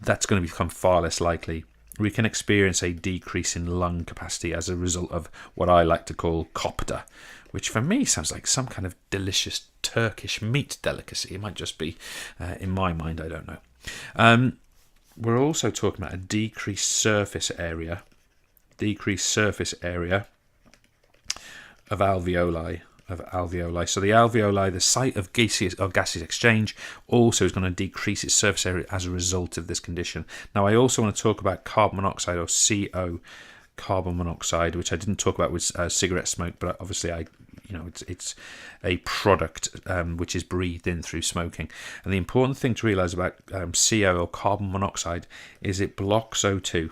that's going to become far less likely. We can experience a decrease in lung capacity as a result of what I like to call COPD, which for me sounds like some kind of delicious Turkish meat delicacy. It might just be, in my mind, I don't know. We're also talking about a decreased surface area of alveoli. So the alveoli, the site of gaseous exchange, also is going to decrease its surface area as a result of this condition. Now, I also want to talk about carbon monoxide, or CO, carbon monoxide, which I didn't talk about with cigarette smoke, but obviously it's a product which is breathed in through smoking. And the important thing to realize about CO, or carbon monoxide, is it blocks O2.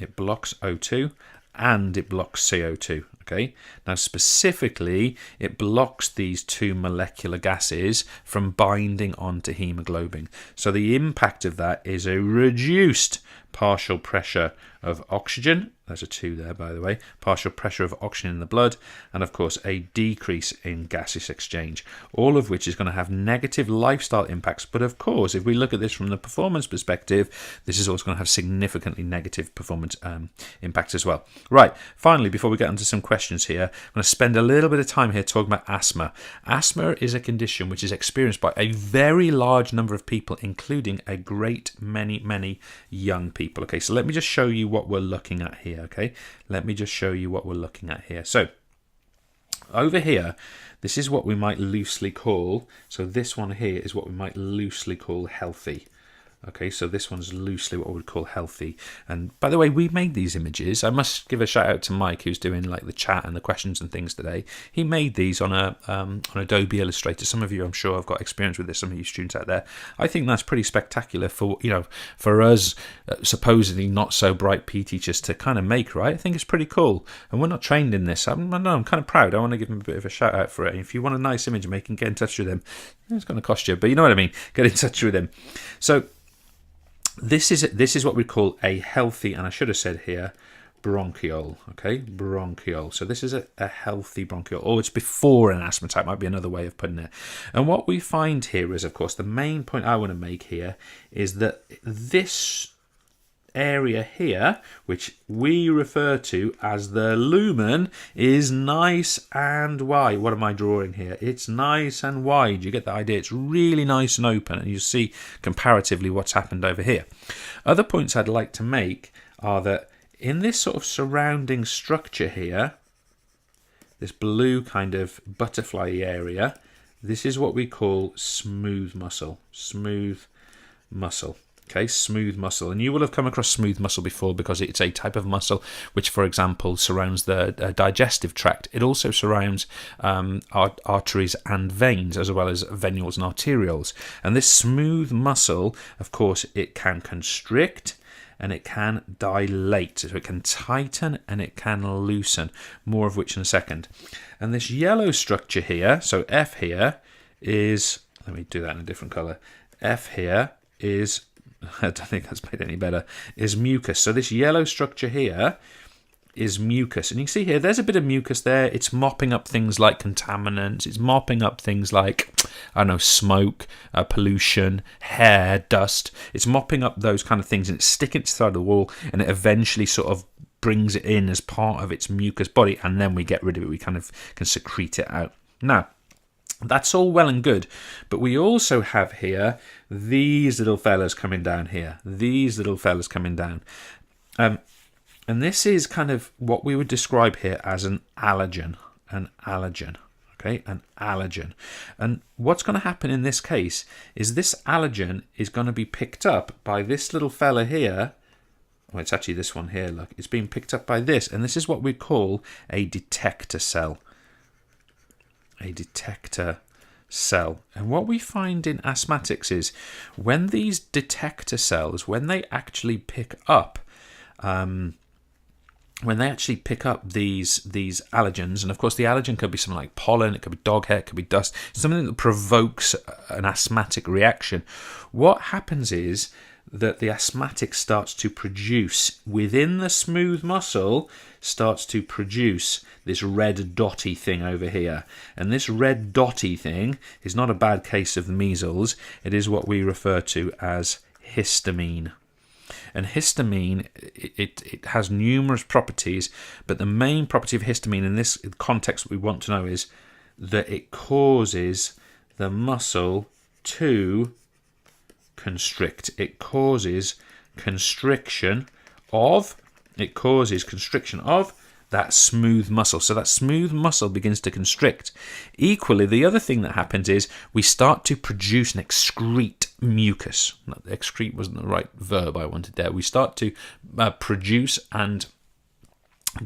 It blocks O2 and it blocks CO2. Okay. Now, specifically, it blocks these two molecular gases from binding onto hemoglobin. So the impact of that is a reduced partial pressure of oxygen. There's a 2 there, by the way. Partial pressure of oxygen in the blood, and of course a decrease in gaseous exchange, all of which is going to have negative lifestyle impacts. But of course, if we look at this from the performance perspective, this is also going to have significantly negative performance impacts as well. Right, finally, before we get into some questions here, I'm going to spend a little bit of time here talking about asthma. Asthma is a condition which is experienced by a very large number of people, including a great many young people. Okay, so let me just show you what we're looking at here. Okay, let me just show you what we're looking at here. So over here, this is what we might loosely call, so this one here is what we might loosely call healthy. Okay, so this one's loosely what we would call healthy. And by the way, we made these images. I must give a shout out to Mike, who's doing like the chat and the questions and things today. He made these on on Adobe Illustrator. Some of you, I'm sure, have got experience with this. Some of you students out there, I think that's pretty spectacular for for us supposedly not so bright PE teachers to kind of make. Right, I think it's pretty cool. And we're not trained in this. I'm kind of proud. I want to give him a bit of a shout out for it. If you want a nice image making, get in touch with him. It's going to cost you, but you know what I mean. Get in touch with him. So this is what we call a healthy, and I should have said here, bronchiole. Okay, bronchiole. So this is a healthy bronchiole, or it's before an asthma attack, might be another way of putting it. And what we find here is, of course, the main point I want to make here is that this area here, which we refer to as the lumen, is nice and wide. What am I drawing here? It's nice and wide. You get the idea. It's really nice and open, and you see comparatively what's happened over here. Other points I'd like to make are that in this sort of surrounding structure here, this blue kind of butterfly area, this is what we call smooth muscle. Smooth muscle. Okay, smooth muscle. And you will have come across smooth muscle before because it's a type of muscle which, for example, surrounds the digestive tract. It also surrounds arteries and veins, as well as venules and arterioles. And this smooth muscle, of course, it can constrict and it can dilate. So it can tighten and it can loosen, more of which in a second. And this yellow structure here, so F here is, let me do that in a different colour. F here is, I don't think that's made any better, is mucus. So this yellow structure here is mucus. And you can see here, there's a bit of mucus there. It's mopping up things like contaminants. It's mopping up things like, I don't know, smoke, pollution, hair, dust. It's mopping up those kind of things, and it's sticking it to the side of the wall, and it eventually sort of brings it in as part of its mucus body, and then we get rid of it. We kind of can secrete it out. Now, that's all well and good, but we also have here these little fellas coming down here. These little fellas coming down. And this is kind of what we would describe here as an allergen. An allergen. Okay, an allergen. And what's going to happen in this case is this allergen is going to be picked up by this little fella here. Well, it's actually this one here, look. It's being picked up by this, and this is what we call a detector cell. A detector cell. And what we find in asthmatics is when these detector cells, when they actually pick up these allergens, and of course the allergen could be something like pollen, it could be dog hair, it could be dust, something that provokes an asthmatic reaction. What happens is that the asthmatic starts to produce, within the smooth muscle, starts to produce this red dotty thing over here. And this red dotty thing is not a bad case of the measles. It is what we refer to as histamine. And histamine, it has numerous properties, but the main property of histamine in this context we want to know is that it causes the muscle to constrict. It causes constriction of that smooth muscle. So that smooth muscle begins to constrict. Equally, the other thing that happens is we start to produce and excrete mucus. Excrete wasn't the right verb I wanted there. We start to produce and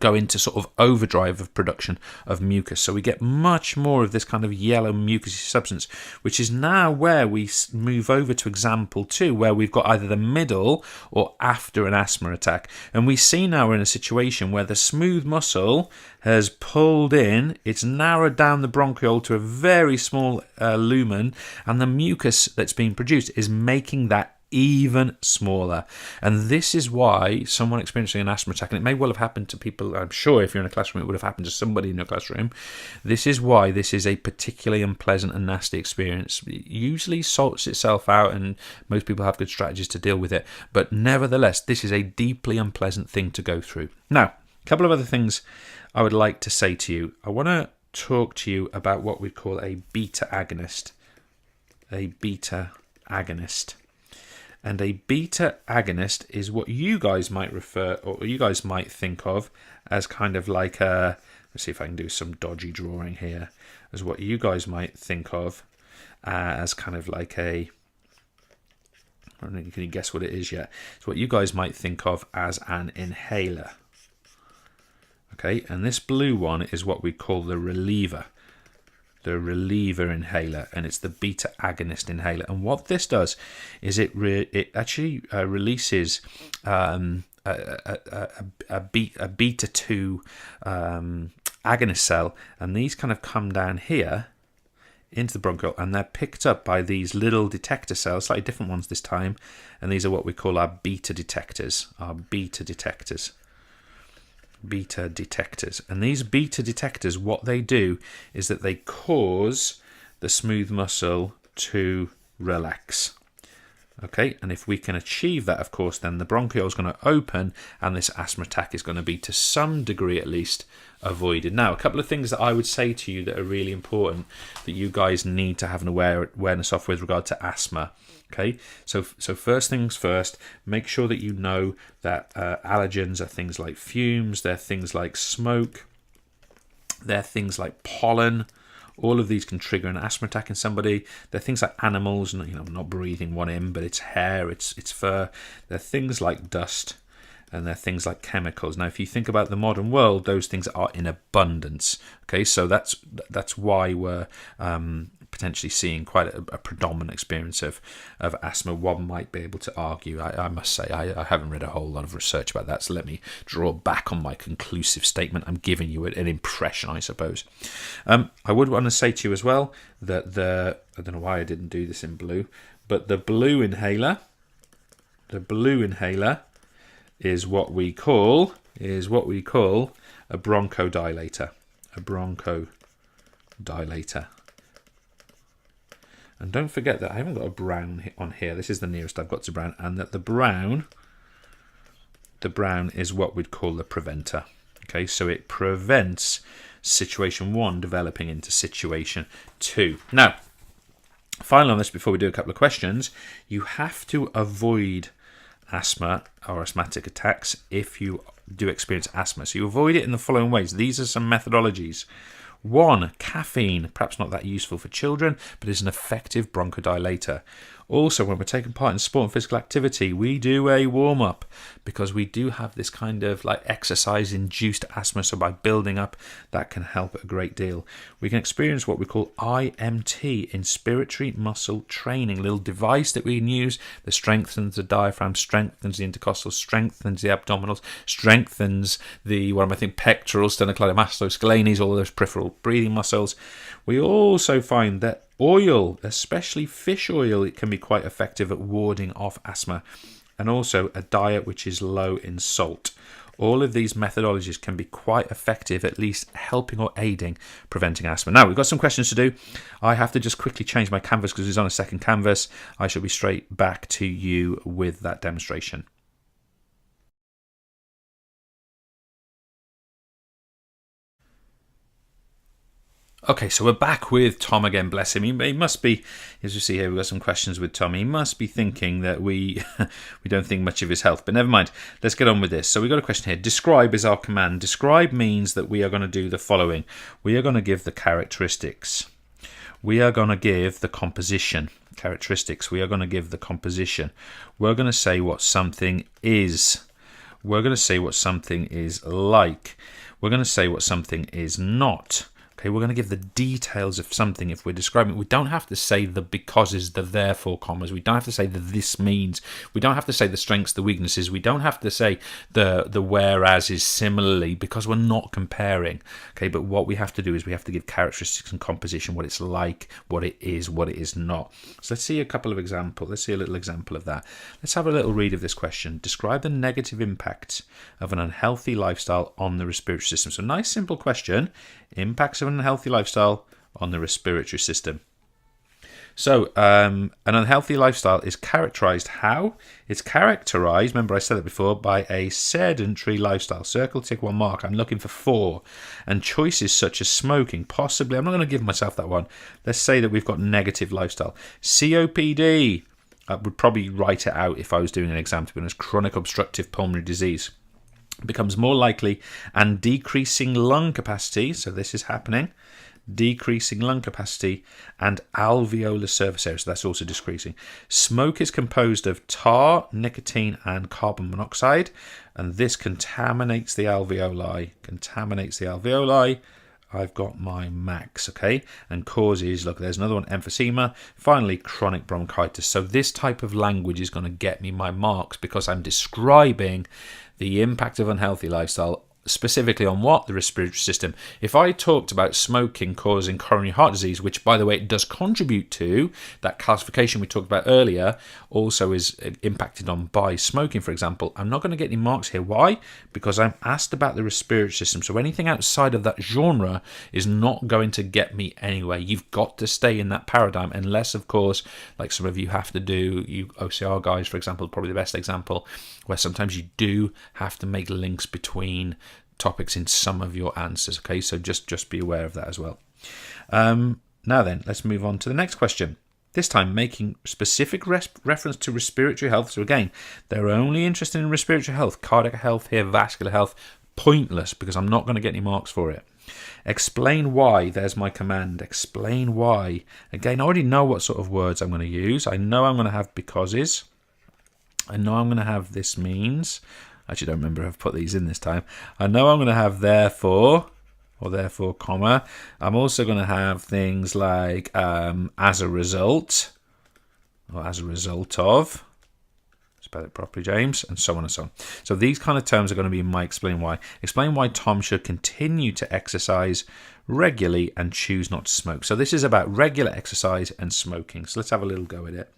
go into sort of overdrive of production of mucus. So we get much more of this kind of yellow mucousy substance, which is now where we move over to example 2, where we've got either the middle or after an asthma attack. And we see now we're in a situation where the smooth muscle has pulled in, it's narrowed down the bronchiole to a very small lumen, and the mucus that's being produced is making that even smaller. And this is why someone experiencing an asthma attack, and it may well have happened to people, I'm sure if you're in a classroom it would have happened to somebody in your classroom, this is why this is a particularly unpleasant and nasty experience. It usually sorts itself out and most people have good strategies to deal with it, but nevertheless this is a deeply unpleasant thing to go through. Now, a couple of other things I would like to say to you. I want to talk to you about what we call a beta agonist. A beta agonist. And a beta agonist is what you guys might think of as kind of like a, let's see if I can do some dodgy drawing here, as what you guys might think of as kind of like a, I don't know, can you guess what it is yet? It's what you guys might think of as an inhaler. Okay, and this blue one is what we call the reliever. The reliever inhaler, and it's the beta agonist inhaler. And what this does is it actually releases a beta 2 agonist cell, and these kind of come down here into the bronchiole, and they're picked up by these little detector cells, slightly different ones this time, and these are what we call our beta detectors. Beta detectors. And these beta detectors, what they do is that they cause the smooth muscle to relax. Okay, and if we can achieve that, of course, then the bronchiole is going to open and this asthma attack is going to be, to some degree at least, avoided. Now, a couple of things that I would say to you that are really important that you guys need to have an awareness of with regard to asthma. Okay, so first things first, make sure that you know that allergens are things like fumes, they're things like smoke, they're things like pollen. All of these can trigger an asthma attack in somebody. They're things like animals, and I'm not breathing one in, but it's hair, it's fur. They're things like dust, and they're things like chemicals. Now, if you think about the modern world, those things are in abundance. Okay, so that's why we're potentially seeing quite a predominant experience of asthma. One might be able to argue, I must say, I haven't read a whole lot of research about that, so let me draw back on my conclusive statement. I'm giving you an impression, I suppose. I would want to say to you as well that I don't know why I didn't do this in blue, but the blue inhaler is what we call a bronchodilator. And don't forget that I haven't got a brown on here. This is the nearest I've got to brown, and that the brown is what we'd call the preventer. Okay, so it prevents situation 1 developing into situation 2. Now, finally on this, before we do a couple of questions, you have to avoid asthma or asthmatic attacks if you do experience asthma. So you avoid it in the following ways. These are some methodologies. 1, caffeine, perhaps not that useful for children, but is an effective bronchodilator. Also, when we're taking part in sport and physical activity, we do a warm-up because we do have this kind of like exercise-induced asthma, so by building up, that can help a great deal. We can experience what we call IMT, inspiratory muscle training, a little device that we can use that strengthens the diaphragm, strengthens the intercostals, strengthens the abdominals, strengthens the, pectorals, sternocleidomastoidecalenes, all those peripheral breathing muscles. We also find that oil, especially fish oil, it can be quite effective at warding off asthma, and also a diet which is low in salt. All of these methodologies can be quite effective, at least helping or aiding preventing asthma. Now, we've got some questions to do. I have to just quickly change my canvas because it's on a second canvas. I shall be straight back to you with that demonstration. Okay, so we're back with Tom again, bless him. He must be, as you see here, we've got some questions with Tom. He must be thinking that we don't think much of his health, but never mind. Let's get on with this. So we've got a question here. Describe is our command. Describe means that we are going to do the following. We are going to give the characteristics. We are going to give the composition. Characteristics. We are going to give the composition. We're going to say what something is. We're going to say what something is like. We're going to say what something is not. Okay, we're going to give the details of something if we're describing it. We don't have to say the becauses, the therefore commas. We don't have to say the this means. We don't have to say the strengths, the weaknesses. We don't have to say the whereas is similarly, because we're not comparing. Okay, but what we have to do is we have to give characteristics and composition, what it's like, what it is not. So let's see a couple of examples. Let's see a little example of that. Let's have a little read of this question. Describe the negative impacts of an unhealthy lifestyle on the respiratory system. So nice simple question. Impacts of an unhealthy lifestyle on the respiratory system. So an unhealthy lifestyle is characterized how? It's characterized, remember I said that before, by a sedentary lifestyle. Circle, tick, 1 mark. I'm looking for 4. And choices such as smoking, possibly. I'm not going to give myself that one. Let's say that we've got negative lifestyle. COPD. I would probably write it out if I was doing an exam, to be honest. Chronic obstructive pulmonary disease becomes more likely, and decreasing lung capacity, so this is happening, decreasing lung capacity, and alveolar surface area, so that's also decreasing. Smoke is composed of tar, nicotine, and carbon monoxide, and this contaminates the alveoli. I've got my max, okay, and causes, look, there's another one, emphysema. Finally, chronic bronchitis. So this type of language is going to get me my marks because I'm describing the impact of unhealthy lifestyle specifically on what? The respiratory system. If I talked about smoking causing coronary heart disease, which, by the way, it does contribute to that calcification we talked about earlier, also is impacted on by smoking, for example, I'm not going to get any marks here. Why? Because I'm asked about the respiratory system. So anything outside of that genre is not going to get me anywhere. You've got to stay in that paradigm, unless, of course, like some of you have to do, you OCR guys, for example, probably the best example, where sometimes you do have to make links between topics in some of your answers. Okay, so just be aware of that as well. Now then, let's move on to the next question. This time making specific reference to respiratory health. So again, they're only interested in respiratory health, cardiac health here, vascular health. Pointless, because I'm not going to get any marks for it. Explain why. There's my command. Explain why. Again, I already know what sort of words I'm going to use. I know I'm going to have becauses. I know I'm going to have this means. I actually don't remember if I've put these in this time. I know I'm going to have therefore, or therefore, comma. I'm also going to have things like as a result, or as a result of. Spell it properly, James, and so on and so on. So these kind of terms are going to be my explain why. Explain why Tom should continue to exercise regularly and choose not to smoke. So this is about regular exercise and smoking. So let's have a little go at it.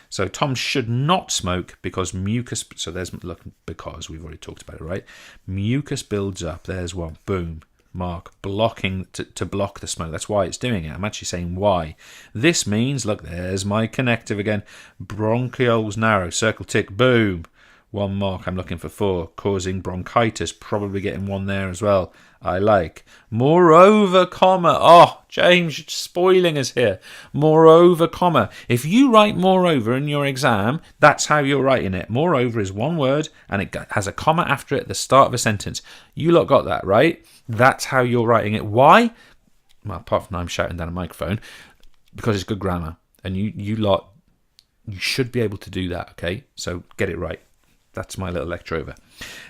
So Tom should not smoke because mucus, so there's, look, because we've already talked about it, right? Mucus builds up. There's one. Boom. Mark. Blocking, to block the smoke. That's why it's doing it. I'm actually saying why. This means, look, there's my connective again. Bronchioles narrow. Circle tick. Boom. One mark. I'm looking for 4. Causing bronchitis. Probably getting 1 there as well. I like. Moreover, comma. Oh, James, you're spoiling us here. Moreover, comma. If you write moreover in your exam, that's how you're writing it. Moreover is one word and it has a comma after it at the start of a sentence. You lot got that, right? That's how you're writing it. Why? Well, apart from I'm shouting down a microphone, because it's good grammar. And you lot, you should be able to do that, okay? So get it right. That's my little lecture over.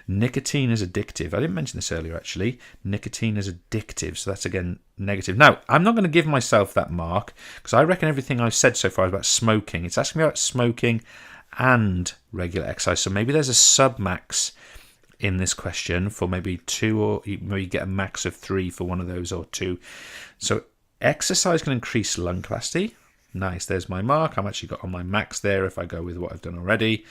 Nicotine is addictive. I didn't mention this earlier, actually. Nicotine is addictive. So that's, again, negative. Now, I'm not going to give myself that mark because I reckon everything I've said so far is about smoking. It's asking me about smoking and regular exercise. So maybe there's a sub-max in this question for maybe 2, or maybe you get a max of 3 for one of those, or 2. So exercise can increase lung capacity. Nice. There's my mark. I'm actually got on my max there if I go with what I've done already.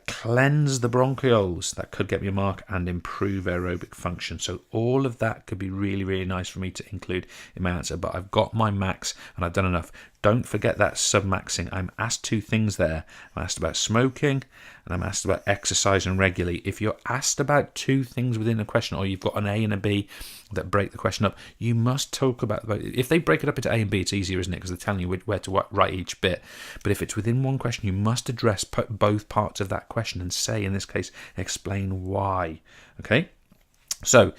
Cleanse the bronchioles. That could get me a mark, and improve aerobic function. So all of that could be really, really nice for me to include in my answer. But I've got my max and I've done enough. Don't forget that sub-maxing. I'm asked 2 things there. I'm asked about smoking and I'm asked about exercising regularly. If you're asked about 2 things within a question, or you've got an A and a B that break the question up, you must talk about. If they break it up into A and B, it's easier, isn't it? Because they're telling you where to write each bit. But if it's within one question, you must address both parts of that question and say, in this case, explain why. Okay? So,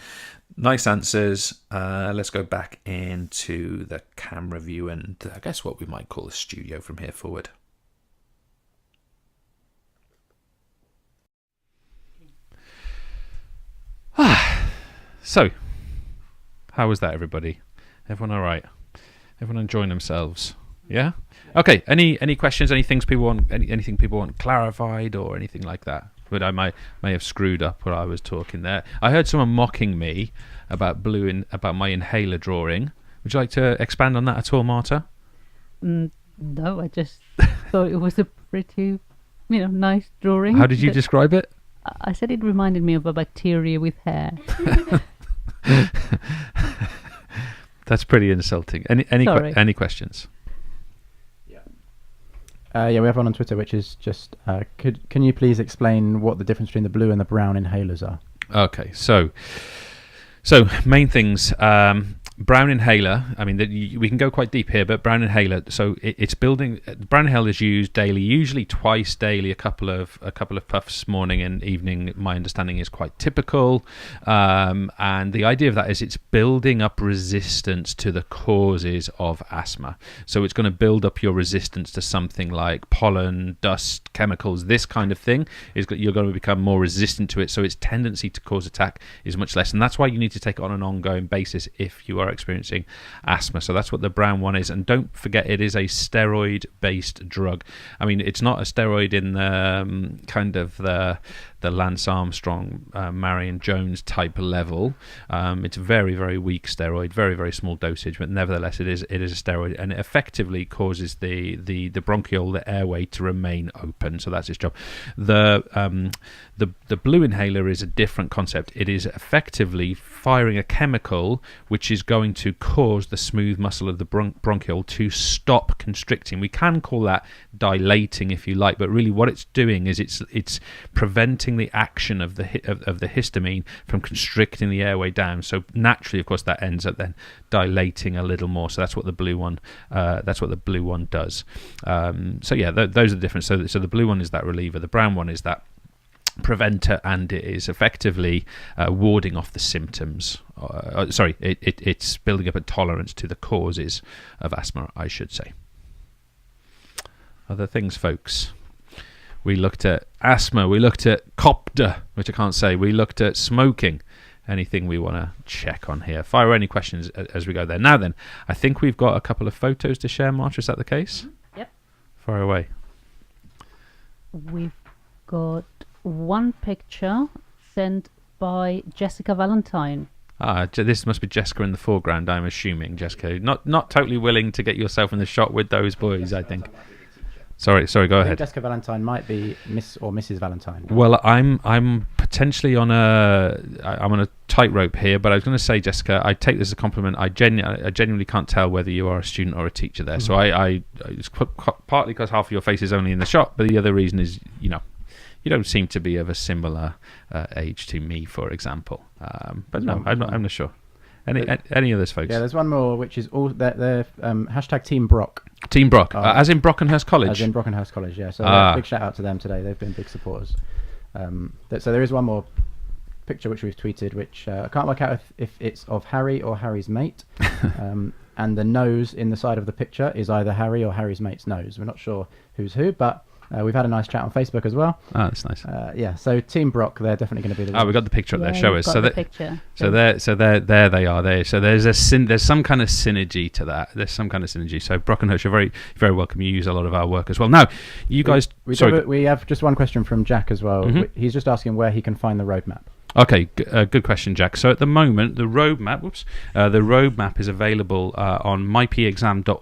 nice answers. Let's go back into the camera view and I guess what we might call a studio from here forward. So, how was that, everybody? Everyone all right? Everyone enjoying themselves? Yeah? Okay, any questions, anything people want clarified or anything like that? But I may have screwed up while I was talking there. I heard someone mocking me about about my inhaler drawing. Would you like to expand on that at all, Marta? No, I just thought it was a pretty, nice drawing. How did you describe it? I said it reminded me of a bacteria with hair. That's pretty insulting. Any questions? Yeah, we have one on Twitter, which is just, can you please explain what the difference between the blue and the brown inhalers are? Okay, so main things. Brown inhaler, I mean, we can go quite deep here, but brown inhaler, so it's building. Brown inhaler is used daily, usually twice daily, a couple of puffs morning and evening. My understanding is quite typical, and the idea of that is it's building up resistance to the causes of asthma. So it's going to build up your resistance to something like pollen, dust, chemicals, this kind of thing. You're going to become more resistant to it, so its tendency to cause attack is much less, and that's why you need to take it on an ongoing basis if you are experiencing asthma. So that's what the brown one is, and don't forget it is a steroid based drug. I mean, it's not a steroid in the kind of the the Lance Armstrong, Marion Jones type level. It's very, very weak steroid, very, very small dosage, but nevertheless it is a steroid, and it effectively causes the bronchiole, the airway, to remain open. So that's its job. The blue inhaler is a different concept. It is effectively firing a chemical which is going to cause the smooth muscle of the bronchiole to stop constricting. We can call that dilating if you like, but really what it's doing is it's preventing the action of the histamine from constricting the airway down. So naturally, of course, that ends up then dilating a little more. So that's what the blue one does. So yeah, those are the difference. So the blue one is that reliever. The brown one is that preventer, and it is effectively warding off the symptoms. It's building up a tolerance to the causes of asthma, I should say. Other things, folks. We looked at asthma, we looked at copter, which I can't say, we looked at smoking. Anything we want to check on here? Fire any questions as we go there. Now then, I think we've got a couple of photos to share, Marcia, is that the case? Yep. Fire away. We've got one picture sent by Jessica Valentine. This must be Jessica in the foreground, I'm assuming. Jessica, not totally willing to get yourself in the shot with those boys, I think. Sorry, go ahead. Jessica Valentine might be Miss or Mrs. Valentine. Well, I'm potentially on a tightrope here, but I was going to say, Jessica, I take this as a compliment. I genuinely can't tell whether you are a student or a teacher there. So it's partly because half of your face is only in the shot, but the other reason is, you don't seem to be of a similar age to me, for example. But no, I'm not sure. Any others, folks? Yeah, there's one more, which is all the hashtag Team Brock. Team Brock, as in Brockenhurst College? As in Brockenhurst College, yeah. So big shout out to them today. They've been big supporters. So there is one more picture which we've tweeted, which I can't work out if it's of Harry or Harry's mate. And the nose in the side of the picture is either Harry or Harry's mate's nose. We're not sure who's who, but we've had a nice chat on Facebook as well. Oh, that's nice. Yeah, so Team Brock, they're definitely going to be the winners. We got the picture up there. Show us. So there they are. There. So there's some kind of synergy to that. There's some kind of synergy. So Brockenhurst, you're very, very welcome. You use a lot of our work as well. Now, you guys. We have just one question from Jack as well. Mm-hmm. He's just asking where he can find the roadmap. Okay, good question, Jack. So at the moment, the roadmap is available on mypexam.org/the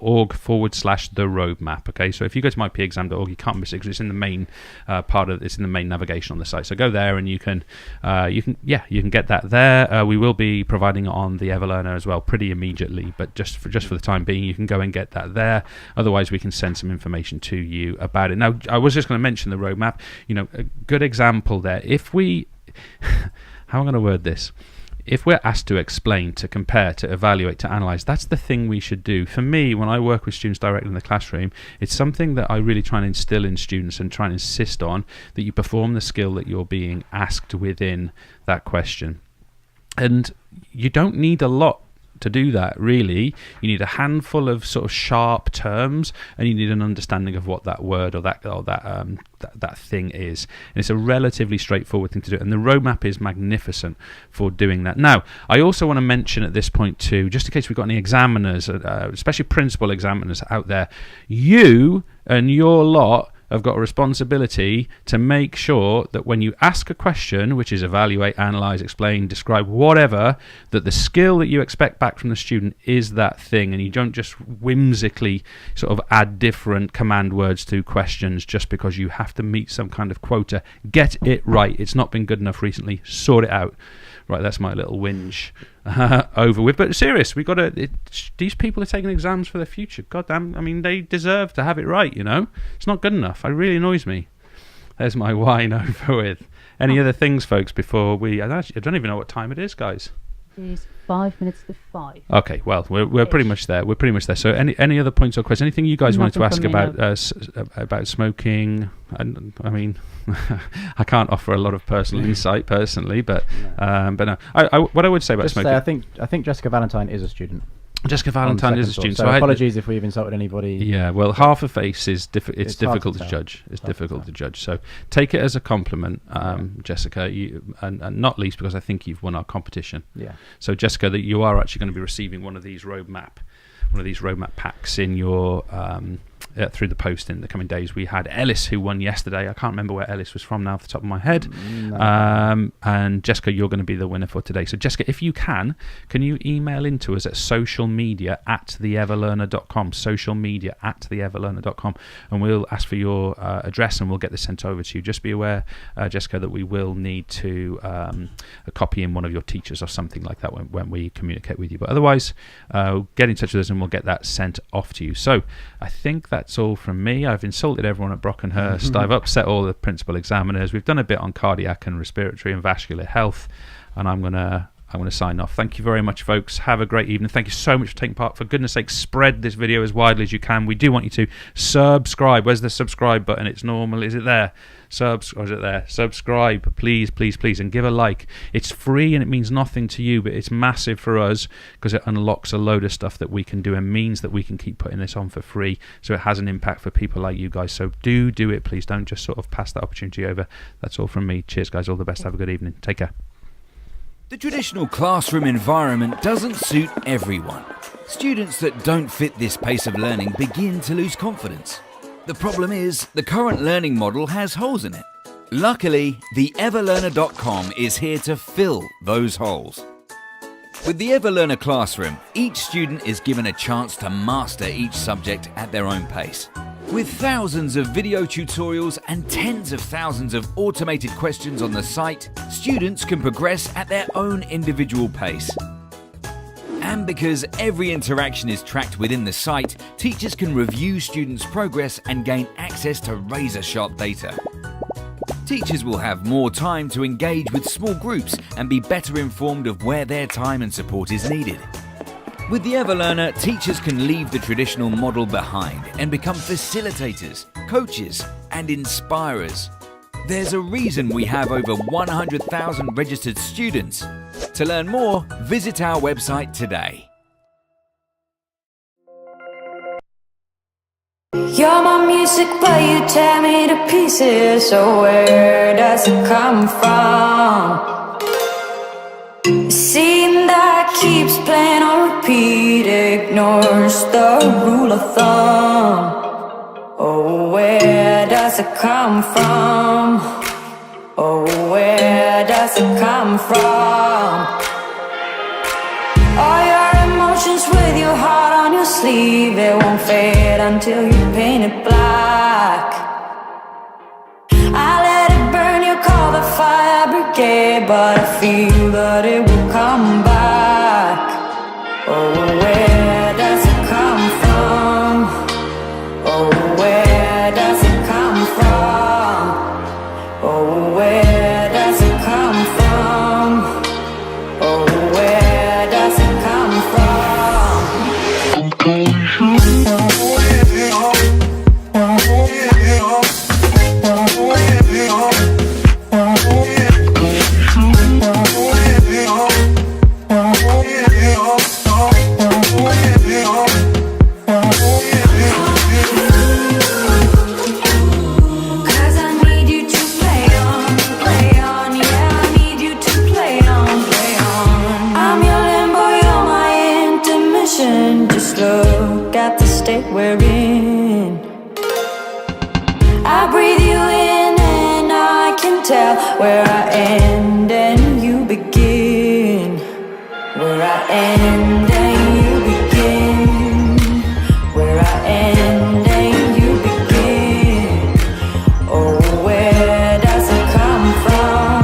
roadmap. Okay, so if you go to mypexam.org, you can't miss it because it's in the main it's in the main navigation on the site. So go there and you can get that there. We will be providing it on the EverLearner as well pretty immediately, but just for the time being, you can go and get that there. Otherwise, we can send some information to you about it. Now, I was just going to mention the roadmap. A good example there. If we how am I going to word this? If we're asked to explain, to compare, to evaluate, to analyse, that's the thing we should do. For me, when I work with students directly in the classroom, it's something that I really try and instill in students and try and insist on, that you perform the skill that you're being asked within that question. And you don't need a lot to do that, really. You need a handful of sort of sharp terms, and you need an understanding of what that word or that thing is. And it's a relatively straightforward thing to do, and the roadmap is magnificent for doing that. Now, I also want to mention at this point too, just in case we've got any examiners, especially principal examiners out there, you and your lot have got a responsibility to make sure that when you ask a question, which is evaluate, analyse, explain, describe, whatever, that the skill that you expect back from the student is that thing, and you don't just whimsically sort of add different command words to questions just because you have to meet some kind of quota. Get it right. It's not been good enough recently. Sort it out. Right, that's my little whinge over with. But serious, we got to. These people are taking exams for their future. God damn, I mean, they deserve to have it right. It's not good enough. It really annoys me. There's my whine over with. Any other things, folks? Before we, I don't even know what time it is, guys. It is 5 minutes to 5. Okay, well, we're pretty much there. So any other points or questions? Anything you guys wanted to ask about smoking? I mean, I can't offer a lot of personal insight personally, but no. What I would say about smoking. I think Jessica Valentine is a student. Jessica Valentine is a student. So apologies if we've insulted anybody. Yeah, well, half a face is it's difficult to judge. It's difficult to judge. So take it as a compliment, Jessica, and not least because I think you've won our competition. Yeah. So Jessica, that you are actually going to be receiving one of these roadmap packs in your through the post in the coming days. We had Ellis, who won yesterday. I can't remember where Ellis was from now off the top of my head. No. And Jessica, you're going to be the winner for today. So Jessica, if you can you email into us at socialmedia@theeverlearner.com, socialmedia@theeverlearner.com, and we'll ask for your address and we'll get this sent over to you. Just be aware, Jessica, that we will need to copy in one of your teachers or something like that when we communicate with you. But otherwise, get in touch with us and we'll get that sent off to you. So I think that's all from me. I've insulted everyone at Brockenhurst. I've upset all the principal examiners. We've done a bit on cardiac and respiratory and vascular health, and I'm gonna sign off. Thank you very much, folks. Have a great evening. Thank you so much for taking part. For goodness sake, spread this video as widely as you can. We do want you to subscribe. Where's the subscribe button? It's normal. Is it there? Or is it there? Subscribe, please, please, please, and give a like. It's free and it means nothing to you, but it's massive for us because it unlocks a load of stuff that we can do and means that we can keep putting this on for free. So it has an impact for people like you guys. So do it, please. Don't just sort of pass that opportunity over. That's all from me. Cheers, guys. All the best. Have a good evening. Take care. The traditional classroom environment doesn't suit everyone. Students that don't fit this pace of learning begin to lose confidence. The problem is, the current learning model has holes in it. Luckily, the EverLearner.com is here to fill those holes. With the EverLearner Classroom, each student is given a chance to master each subject at their own pace. With thousands of video tutorials and tens of thousands of automated questions on the site, students can progress at their own individual pace. And because every interaction is tracked within the site, teachers can review students' progress and gain access to razor-sharp data. Teachers will have more time to engage with small groups and be better informed of where their time and support is needed. With the EverLearner, teachers can leave the traditional model behind and become facilitators, coaches, and inspirers. There's a reason we have over 100,000 registered students. To learn more, visit our website today. You're my music, but you tear me to pieces. So where does it come from? A scene that keeps playing on repeat, ignores the rule of thumb. Oh, where does it come from? Oh, where does it come from? All your emotions with your heart on your sleeve, it won't fade until you paint it black. I let it burn, you call the fire brigade, but I feel that it will come back. Oh, where does it come from? Oh, where does it come from? Oh, where does it come from? Oh, where does it come we're in. I breathe you in and I can tell where I end and you begin. Where I end and you begin. Where I end and you begin. Oh, where does it come from?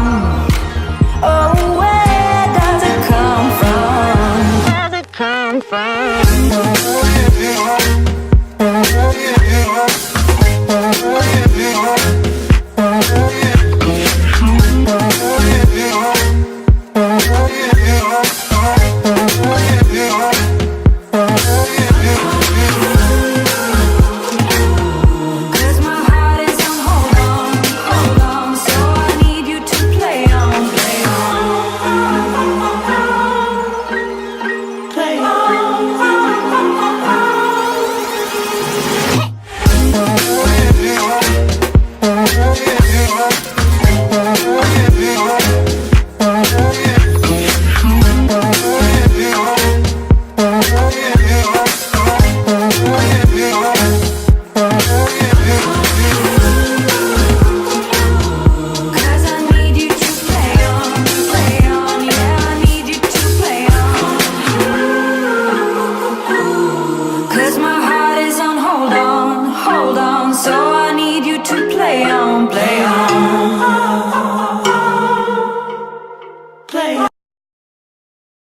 Oh, where does it come from? Where does it come from? Play on. So I need you to play on, play on.